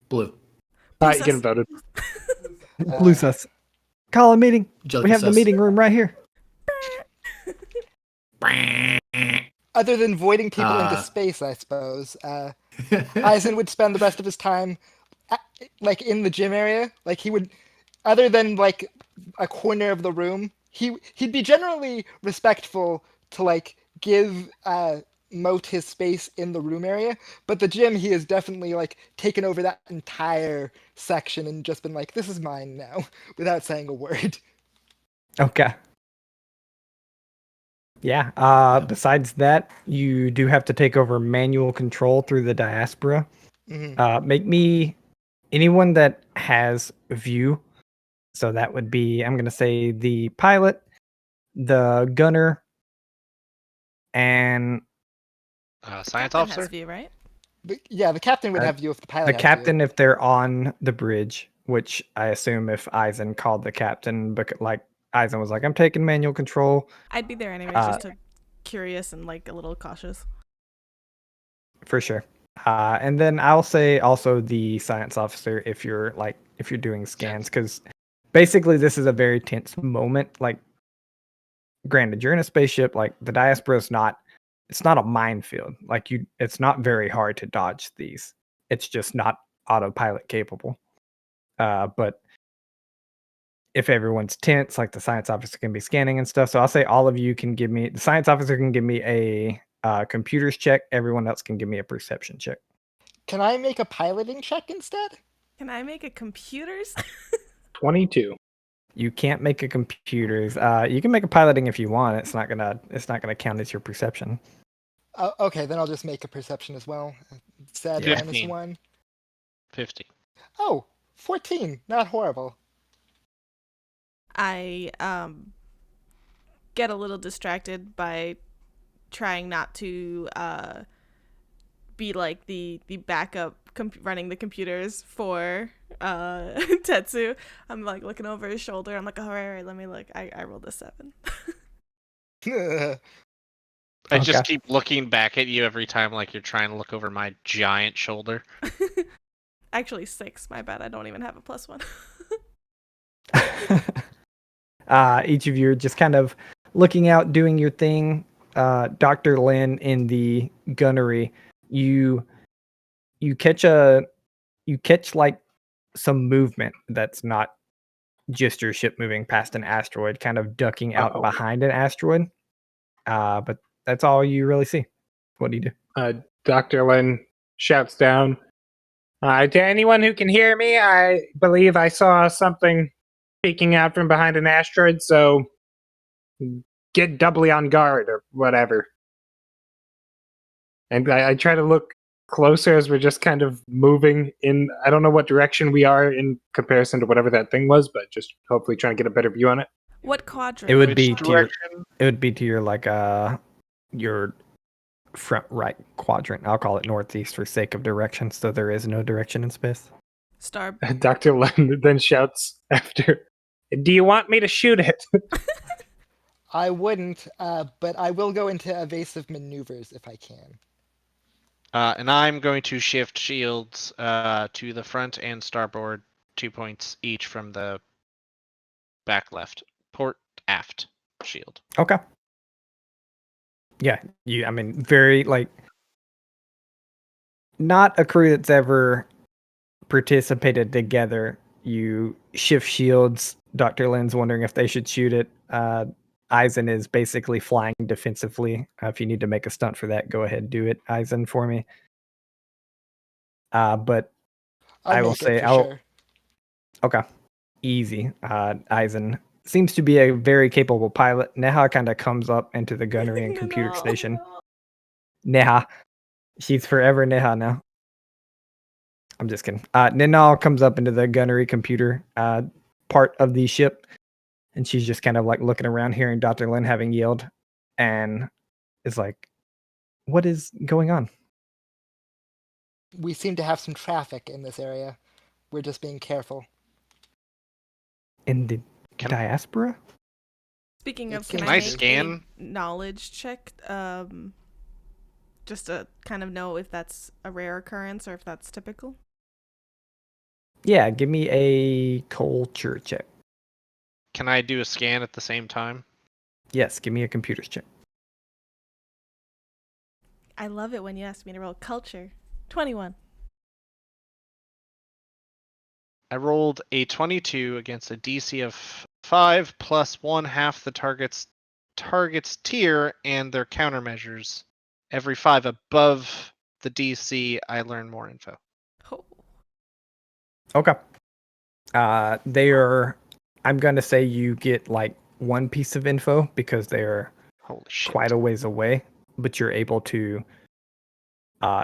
Blue. All right, getting voted. Blue sus. Call a meeting. Jellyfish We have the sus. meeting room right here. Other than voiding people into space, I suppose, Eisen would spend the rest of his time, in the gym area. Like, he would, other than, a corner of the room, he'd be generally respectful to, give Moat his space in the room area, but the gym, he has definitely, taken over that entire section and just been like, this is mine now, without saying a word. Okay. Yeah. Besides that, you do have to take over manual control through the diaspora. Mm-hmm. Make me anyone that has view. So that would be, I'm going to say the pilot, the gunner, and Science Captain officer. has view, right? But, yeah, the captain would have view if the pilot the had captain view. if they're on the bridge, which I assume if Eisen called the captain, but Eisen was like, I'm taking manual control. I'd be there anyways, just to curious and a little cautious. For sure. And then I'll say also the science officer if you're doing scans, because basically this is a very tense moment. Like, granted, you're in a spaceship. Like, the diaspora is not. It's not a minefield. It's not very hard to dodge these. It's just not autopilot capable. But if everyone's tense, like the science officer can be scanning and stuff. So I'll say all of you can give me. The science officer can give me a computers check. Everyone else can give me a perception check. Can I make a piloting check instead? Can I make a computers? 22. You can't make a computers. You can make a piloting if you want. It's not gonna count as your perception. Okay, then I'll just make a perception as well. Sad Yeah. minus 15. 1. 50. Oh, 14. Not horrible. I get a little distracted by trying not to be like the backup running the computers for Tetsu. I'm looking over his shoulder. I'm like, all right, let me look. I rolled a 7. I just keep looking back at you every time you're trying to look over my giant shoulder. Actually 6, my bad. I don't even have a +1. Each of you are just kind of looking out, doing your thing. Dr. Lin in the gunnery, you catch some movement that's not just your ship moving past an asteroid, kind of ducking out behind an asteroid. But that's all you really see. What do you do? Dr. Lin shouts down, to anyone who can hear me, I believe I saw something peeking out from behind an asteroid, so get doubly on guard or whatever. And I try to look closer as we're just kind of moving in. I don't know what direction we are in comparison to whatever that thing was, but just hopefully trying to get a better view on it. What quadrant? It would Which be direction? to your front right quadrant. I'll call it northeast for sake of direction, so there is no direction in space. Star. Dr. Lin then shouts after, do you want me to shoot it? I wouldn't, but I will go into evasive maneuvers if I can. And I'm going to shift shields to the front and starboard 2 points each from the back left. Port aft shield. Okay. Yeah, very not a crew that's ever participated together. You shift shields. Dr. Lin's wondering if they should shoot it. Eisen is basically flying defensively. If you need to make a stunt for that, go ahead and do it, Eisen, for me. But I will say, sure. Okay, easy. Eisen seems to be a very capable pilot. Neha kind of comes up into the gunnery and computer station. Neha, she's forever Neha now. I'm just kidding. Ninal comes up into the gunnery computer part of the ship, and she's just kind of like looking around, hearing Dr. Lin having yelled, and is like, "What is going on?" We seem to have some traffic in this area. We're just being careful. In the diaspora? Speaking of, Can can I I make scan? a knowledge check? Just to kind of know if that's a rare occurrence or if that's typical. Yeah, give me a culture check. Can I do a scan at the same time? Yes, give me a computers check. I love it when you ask me to roll culture. 21. I rolled a 22 against a DC of 5 plus 1/2 the target's tier and their countermeasures. Every 5 above the DC, I learn more info. Oh. Okay. They are. I'm gonna say you get like one piece of info because they're Holy shit. quite a ways away, but you're able to.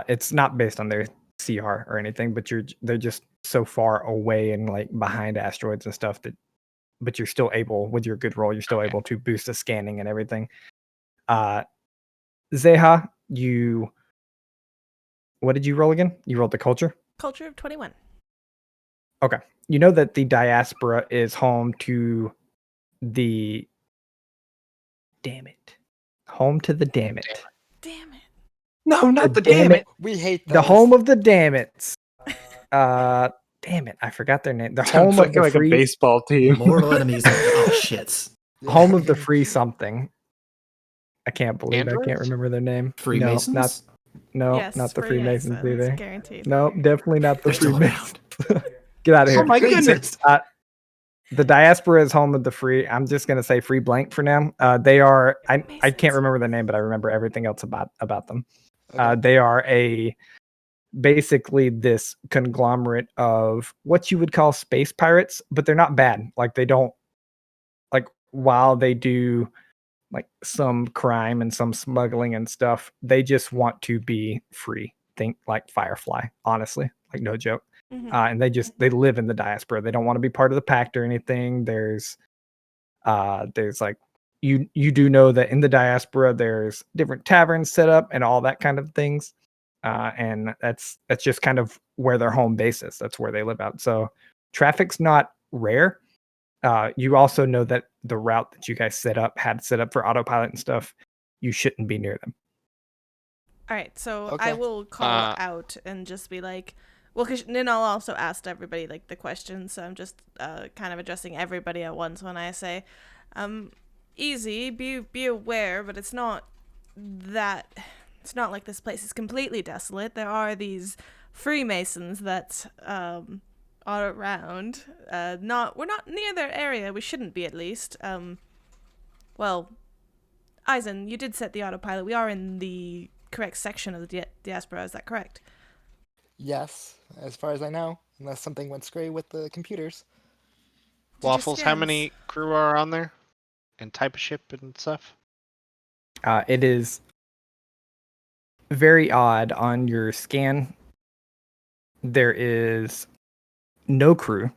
It's not based on their CR or anything, but they're just so far away and like behind asteroids and stuff but you're still able, with your good roll, you're still able to boost the scanning and everything. Zeha, what did you roll again? You rolled the culture? Culture of 21. Okay. You know that the diaspora is home to the home to the damn it. Damn it. No, not the damn it. We hate those. The home of the damn it's. Damn it, I forgot their name. The home of the like free a baseball team. Mortal enemies of shits. home of the free something. I can't believe I can't Androids? remember their name. Freemasons? Yes, not the Freemasons either. Guaranteed. No, definitely not the They're still Freemasons. Get out of here. Oh my goodness. The diaspora is home of the free. I'm just gonna say free blank for now. They are. I can't remember the name, but I remember everything else about them. Okay. They are basically this conglomerate of what you would call space pirates, but they're not bad. Like they don't like while they do like some crime and some smuggling and stuff, they just want to be free. Think like Firefly, honestly, like no joke. Mm-hmm. And they live in the diaspora. They don't want to be part of the pact or anything. There's like you do know that in the diaspora there's different taverns set up and all that kind of things. And that's just kind of where their home base is. That's where they live out. So traffic's not rare. You also know that the route that you guys had set up for autopilot and stuff, you shouldn't be near them. All right, so Okay. I will call out and just be like, well, because Ninal also asked everybody like the questions, so I'm just kind of addressing everybody at once when I say, easy, be aware, but it's not like this place is completely desolate. There are these Freemasons that are around. We're not near their area. We shouldn't be, at least. Well, Eisen, you did set the autopilot. We are in the correct section of the diaspora. Is that correct? Yes, as far as I know, unless something went screwy with the computers. Waffles, how many crew are on there? And type of ship and stuff? It is very odd on your scan. There is no crew.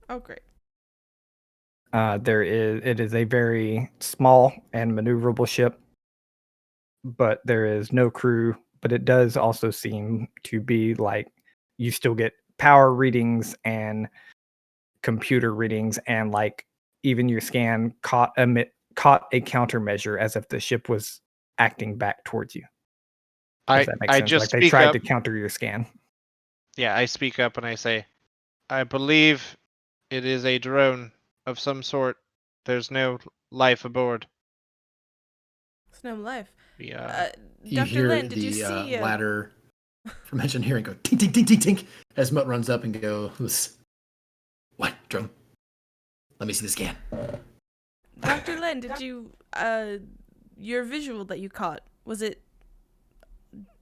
Oh, great. It is a very small and maneuverable ship, but there is no crew. But it does also seem to be like you still get power readings and computer readings, and like even your scan caught a countermeasure as if the ship was acting back towards you. If that makes sense. Just like they tried to counter your scan. Yeah, I speak up and I say, I believe it is a drone of some sort. There's no life aboard. There's no life. Yeah. You Dr. hear Lin, did the you see ladder from engineering go tink, tink, tink, tink, tink, as Mutt runs up and goes, what, drone? Let me see the scan. Dr. Lin, did you your visual that you caught, was it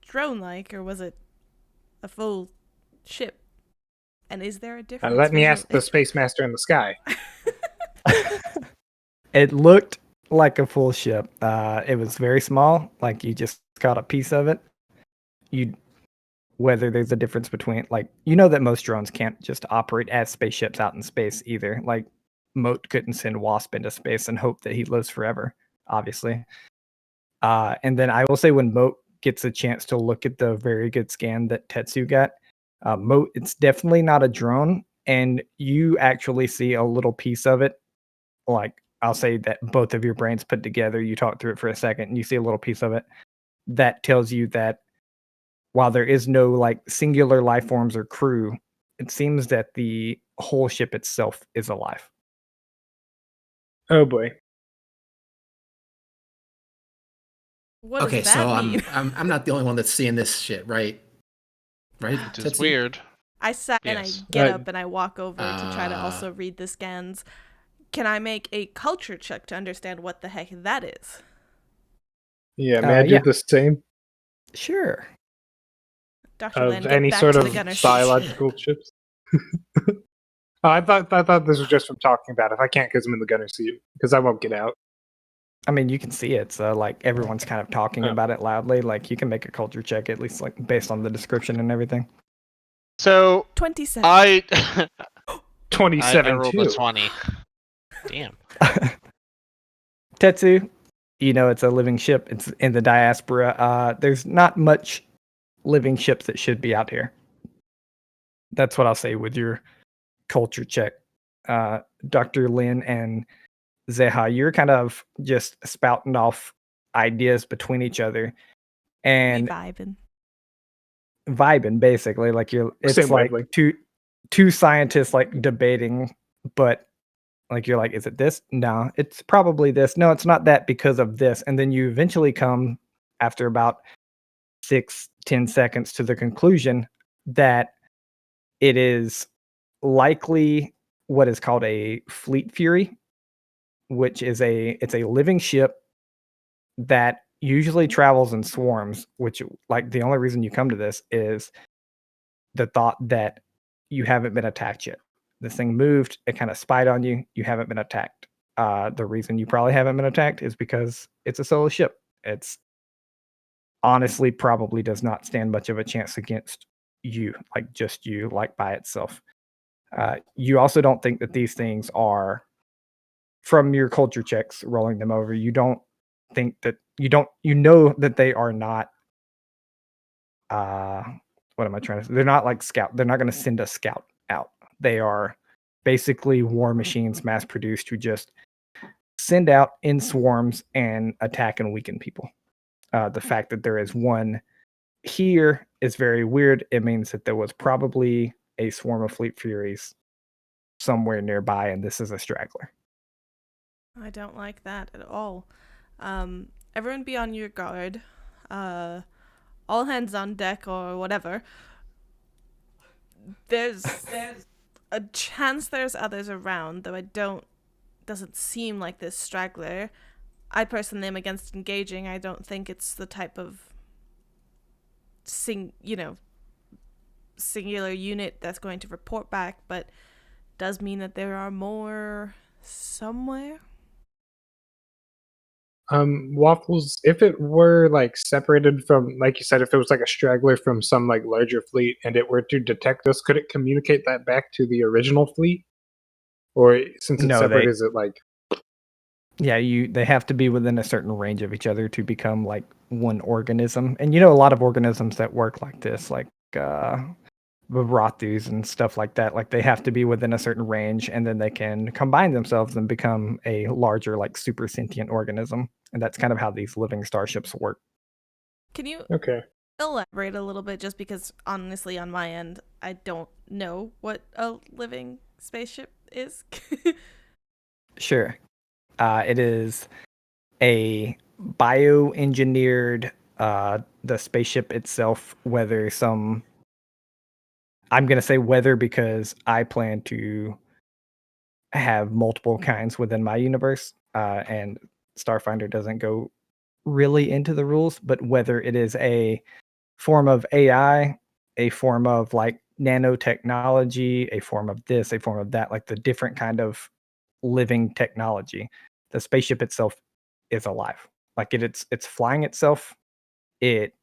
drone-like or was it a full ship? And is there a difference? Let me ask the Space Master in the sky. It looked like a full ship. It was very small, like you just caught a piece of it. Whether there's a difference between, like, that most drones can't just operate as spaceships out in space either. Like, Moat couldn't send Wasp into space and hope that he lives forever, obviously. And then I will say, when Moat gets a chance to look at the very good scan that Tetsu got, Moat, it's definitely not a drone, and you actually see a little piece of it. Like, I'll say that both of your brains put together, you talk through it for a second, and you see a little piece of it that tells you that while there is no like singular life forms or crew, it seems that the whole ship itself is alive. Oh boy. What Okay, does so that mean? I'm not the only one that's seeing this shit, right? Right? It is Tetsu? weird. I sat and I Yes. get up and I walk over to try to also read the scans. Can I make a culture check to understand what the heck that is? Yeah, may I do the same? Sure. Dr. Lin, Of get any back sort to of the gunner seat. biological chips? Oh, I thought this was just from talking about it. If I can't because I'm in the gunner seat, because I won't get out. I mean, you can see it. So, like, everyone's kind of talking about it loudly. Like, you can make a culture check, at least, like, based on the description and everything. So 27. I 27 rolled too. a 20. Damn. Tetsu, it's a living ship. It's in the diaspora. There's not much living ships that should be out here. That's what I'll say with your culture check. Dr. Lin and Zeha, you're kind of just spouting off ideas between each other and vibing basically. Like it's Same like wavelength. two scientists like debating, but like you're like, is it this? No, it's probably this. No, it's not that because of this. And then you eventually come after about 6-10 seconds to the conclusion that it is likely what is called a fleet fury, which is it's a living ship that usually travels in swarms, which, like, the only reason you come to this is the thought that you haven't been attacked yet. This thing moved, it kind of spied on you, you haven't been attacked. The reason you probably haven't been attacked is because it's a solo ship. It's honestly probably does not stand much of a chance against you, like just you, like by itself. You also don't think that these things are, from your culture checks, rolling them over, you don't think that you know that they are not what am I trying to say? They're not like scout. They're not going to send a scout out. They are basically war machines mass produced who just send out in swarms and attack and weaken people. The fact that there is one here is very weird. It means that there was probably a swarm of Fleet Furies somewhere nearby, and this is a straggler. I don't like that at all. Everyone be on your guard. All hands on deck or whatever. There's a chance there's others around, though doesn't seem like this straggler. I personally am against engaging. I don't think it's the type of singular unit that's going to report back, but does mean that there are more somewhere. Waffles, if it were like separated from, like you said, if it was like a straggler from some like larger fleet and it were to detect us, could it communicate that back to the original fleet? Or since it's separate, is it like... Yeah, they have to be within a certain range of each other to become like one organism. And a lot of organisms that work like this, like Virathus and stuff like that, like they have to be within a certain range, and then they can combine themselves and become a larger, like, super sentient organism. And that's kind of how these living starships work. Can you elaborate a little bit, just because honestly on my end I don't know what a living spaceship is? Sure. It is a bioengineered, the spaceship itself, whether some... I'm going to say whether because I plan to have multiple kinds within my universe. and Starfinder doesn't go really into the rules, but whether it is a form of AI, a form of like nanotechnology, a form of this, a form of that, like the different kind of living technology, the spaceship itself is alive. Like it's flying itself. It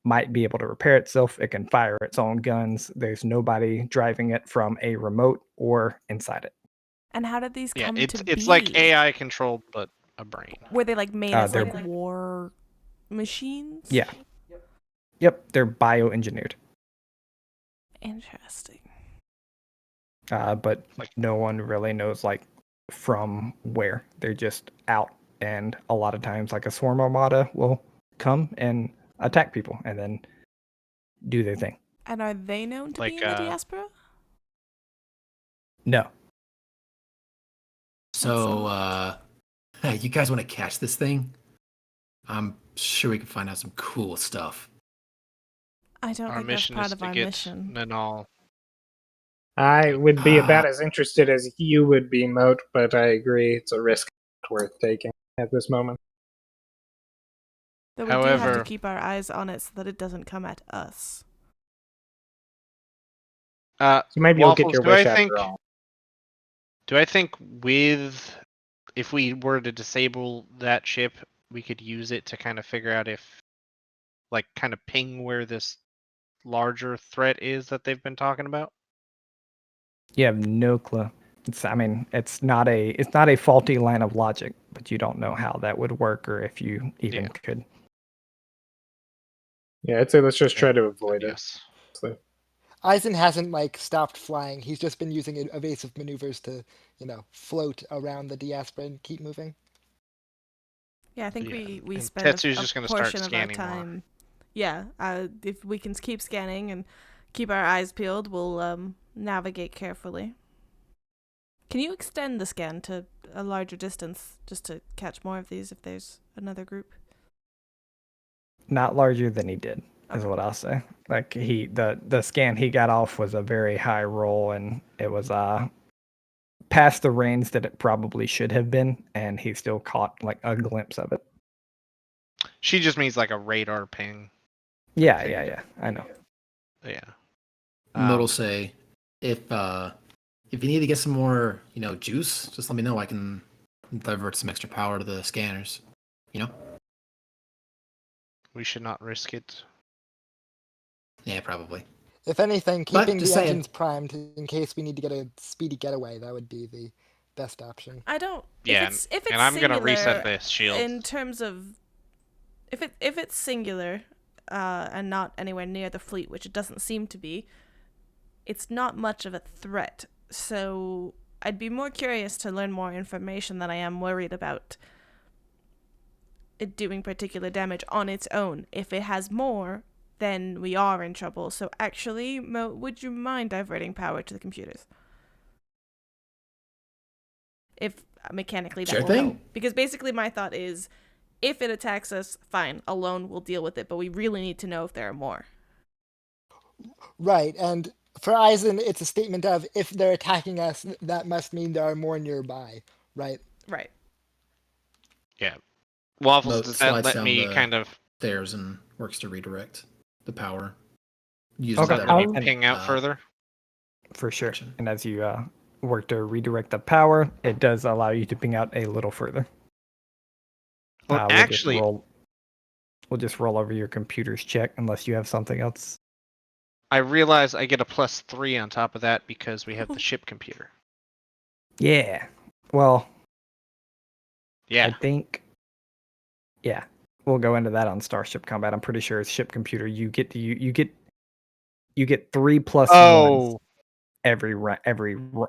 might be able to repair itself. It can fire its own guns. There's nobody driving it from a remote or inside it. And how did these come to be? It's like AI controlled, but a brain. Were they like made as they're- like war machines? Yeah. Yep, they're bioengineered. Interesting. But no one really knows like from where. They're just out, and a lot of times like a swarm armada will come and attack people and then do their thing. And are they known to be Like, in the diaspora? No. So, hey, you guys want to catch this thing? I'm sure we can find out some cool stuff. I don't Our think that's mission part is of to our get mission. Nanal. I would be about as interested as you would be, Moat, but I agree it's a risk worth taking at this moment. Though we do have to However- keep our eyes on it so that it doesn't come at us. So maybe you'll get Waffles, your wish after all. Do I think if we were to disable that ship, we could use it to kind of figure out if, like, kind of ping where this larger threat is that they've been talking about? You have no clue. It's not a faulty line of logic, but you don't know how that would work or if you even could. Yeah, I'd say let's just try to avoid it. Yes. So, Eisen hasn't like stopped flying. He's just been using evasive maneuvers to, float around the diaspora and keep moving. Yeah, I think Yeah, we and spend Tetsu's a just gonna start portion of our scanning more. time. Yeah, if we can keep scanning and keep our eyes peeled, we'll navigate carefully. Can you extend the scan to a larger distance just to catch more of these if there's another group? Not larger than he did, is what I'll say. Like the scan he got off was a very high roll, and it was past the range that it probably should have been, and he still caught like a glimpse of it. She just means like a radar ping. Yeah. I know. Yeah. Moat will say, if you need to get some more, juice, just let me know. I can divert some extra power to the scanners. We should not risk it. Yeah, probably. If anything, But keeping the just saying. engines primed in case we need to get a speedy getaway, that would be the best option. I don't. Yeah, if it's and I'm gonna reset singular, this shield. in terms of if it's singular and not anywhere near the fleet, which it doesn't seem to be, it's not much of a threat. So I'd be more curious to learn more information than I am worried about it doing particular damage on its own. If it has more, then we are in trouble. So actually, Mo, would you mind diverting power to the computers? If mechanically that Sure will thing. help. Because basically my thought is, if it attacks us, fine, alone we'll deal with it, but we really need to know if there are more. Right, and for Eisen, it's a statement of if they're attacking us, that must mean there are more nearby, right? Right. Yeah. Waffles, Moat does that slides let down me the kind of stairs and works to redirect the power. Using Okay, let that, me ping out further? For sure. Gotcha. And as you work to redirect the power, it does allow you to ping out a little further. Well, actually, we'll just roll over your computer's check unless you have something else. I realize I get a +3 on top of that because we have the ship computer. Yeah. Well, Yeah. I think. Yeah, we'll go into that on Starship Combat. I'm pretty sure it's ship computer. You get 3 plus ones every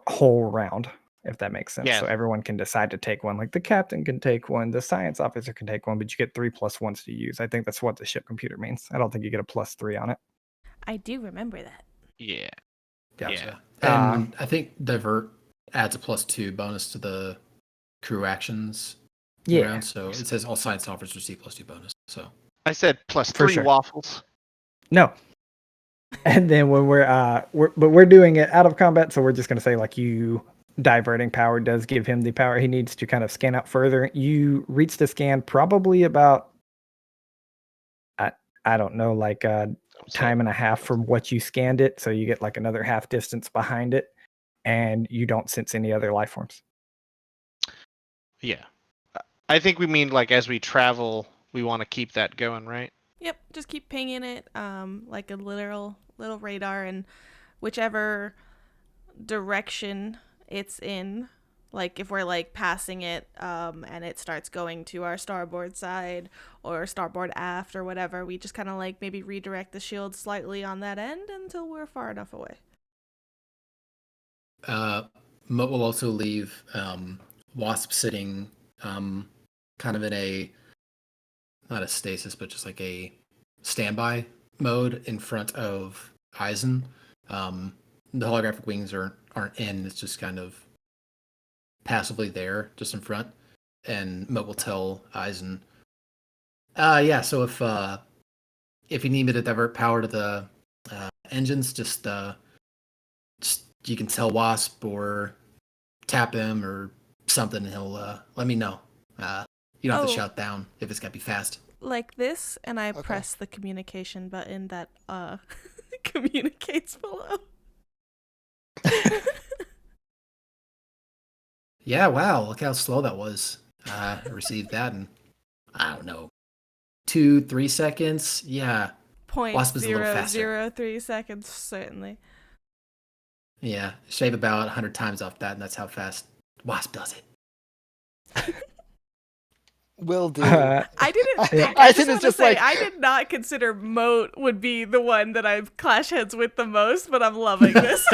whole round, if that makes sense. Yeah. So everyone can decide to take one. Like the captain can take one, the science officer can take one, but you get 3 plus ones to use. I think that's what the ship computer means. I don't think you get a +3 on it. I do remember that. Yeah. Gotcha. Yeah. And I think divert adds a +2 bonus to the crew actions. Yeah. Round, so it says all science officers receive +2 bonus. So I said +3 For sure. Waffles. No. And then when we're doing it out of combat, so we're just gonna say like you diverting power does give him the power he needs to kind of scan out further. You reach the scan probably about, I don't know, like a time and a half from what you scanned it. So you get like another half distance behind it, and you don't sense any other life forms. Yeah. I think we mean like as we travel, we want to keep that going, right? Yep, just keep pinging it, like a little radar, and whichever direction it's in, like if we're like passing it, and it starts going to our starboard side or starboard aft or whatever, we just kind of like maybe redirect the shield slightly on that end until we're far enough away. Moat will also leave Wasp sitting kind of in a, not a stasis, but just like a standby mode in front of Eisen. The holographic wings aren't in, it's just kind of passively there, just in front. And Moat will tell Eisen, yeah, so if you need me to divert power to the engines, just you can tell Wasp or tap him or something, and he'll let me know. You don't have to shout down if it's got to be fast. Like this, and I press the communication button that communicates below. Yeah, wow, look how slow that was. I received that in, I don't know, 2-3 seconds. Yeah. Wasp is a little faster. 0.003 seconds, certainly. Yeah, shave about 100 times off that, and that's how fast Wasp does it. Will do. I didn't. I just want to say, I did not consider Moat would be the one that I clash heads with the most, but I'm loving this.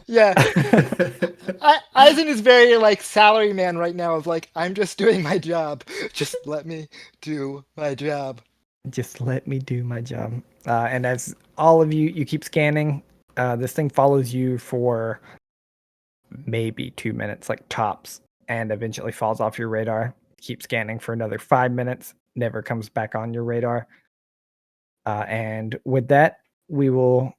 Yeah. Eisen is very like salary man right now of like, I'm just doing my job. Just let me do my job. Just let me do my job. And as all of you keep scanning, this thing follows you for maybe 2 minutes, like tops, and eventually falls off your radar. Keep scanning for another 5 minutes, never comes back on your radar. And with that, we will,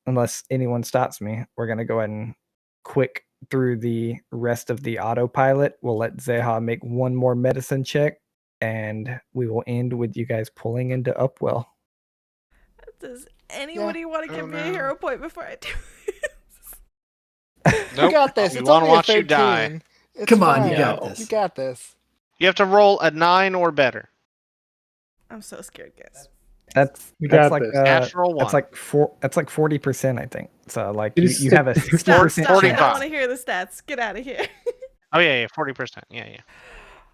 unless anyone stops me, we're going to go ahead and quick through the rest of the autopilot. We'll let Zeha make one more medicine check, and we will end with you guys pulling into Upwell. Does anybody want to give me a hero point before I do this? Nope. You got this. We it's want only to watch a 13. you die. It's Come fine. on, you got this. You got this. You have to roll a 9 or better. I'm so scared, guys. That's like natural one. That's like 40%, I think. So like you have a 60% chance. chance. I don't want to hear the stats. Get out of here. Oh yeah, 40%. Yeah.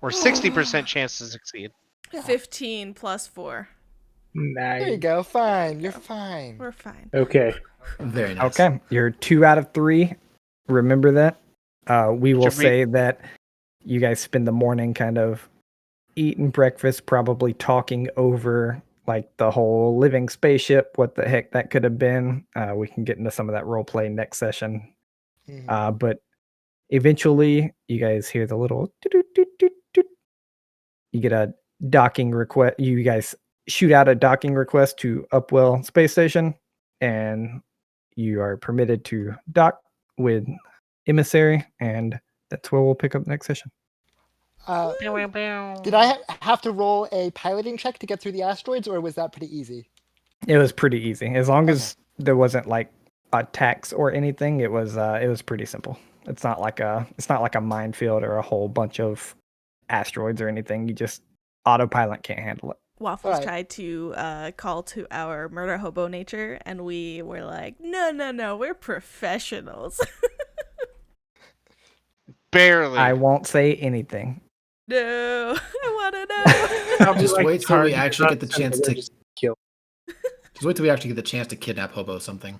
Or 60% chance to succeed. 15 plus 4. Nice. There you go. Fine. You're fine. We're fine. Okay. Very nice. Okay, you're 2 out of 3. Remember that. We will say that you guys spend the morning kind of eating breakfast, probably talking over like the whole living spaceship, what the heck that could have been. We can get into some of that role play next session. Mm-hmm. But eventually you guys hear the little you get a docking request. You guys shoot out a docking request to Upwell Space Station, and you are permitted to dock with Emissary, and that's where we'll pick up next session. Did I have to roll a piloting check to get through the asteroids, or was that pretty easy? It was pretty easy. As long as there wasn't like attacks or anything, it was pretty simple. It's not like a minefield or a whole bunch of asteroids or anything. You just autopilot can't handle it. Waffles tried to call to our murder hobo nature, and we were like, no, we're professionals. Barely. I won't say anything. No, I want to know. Just wait till we actually get the chance to kill. Just wait till we actually get the chance to kidnap Hobo something.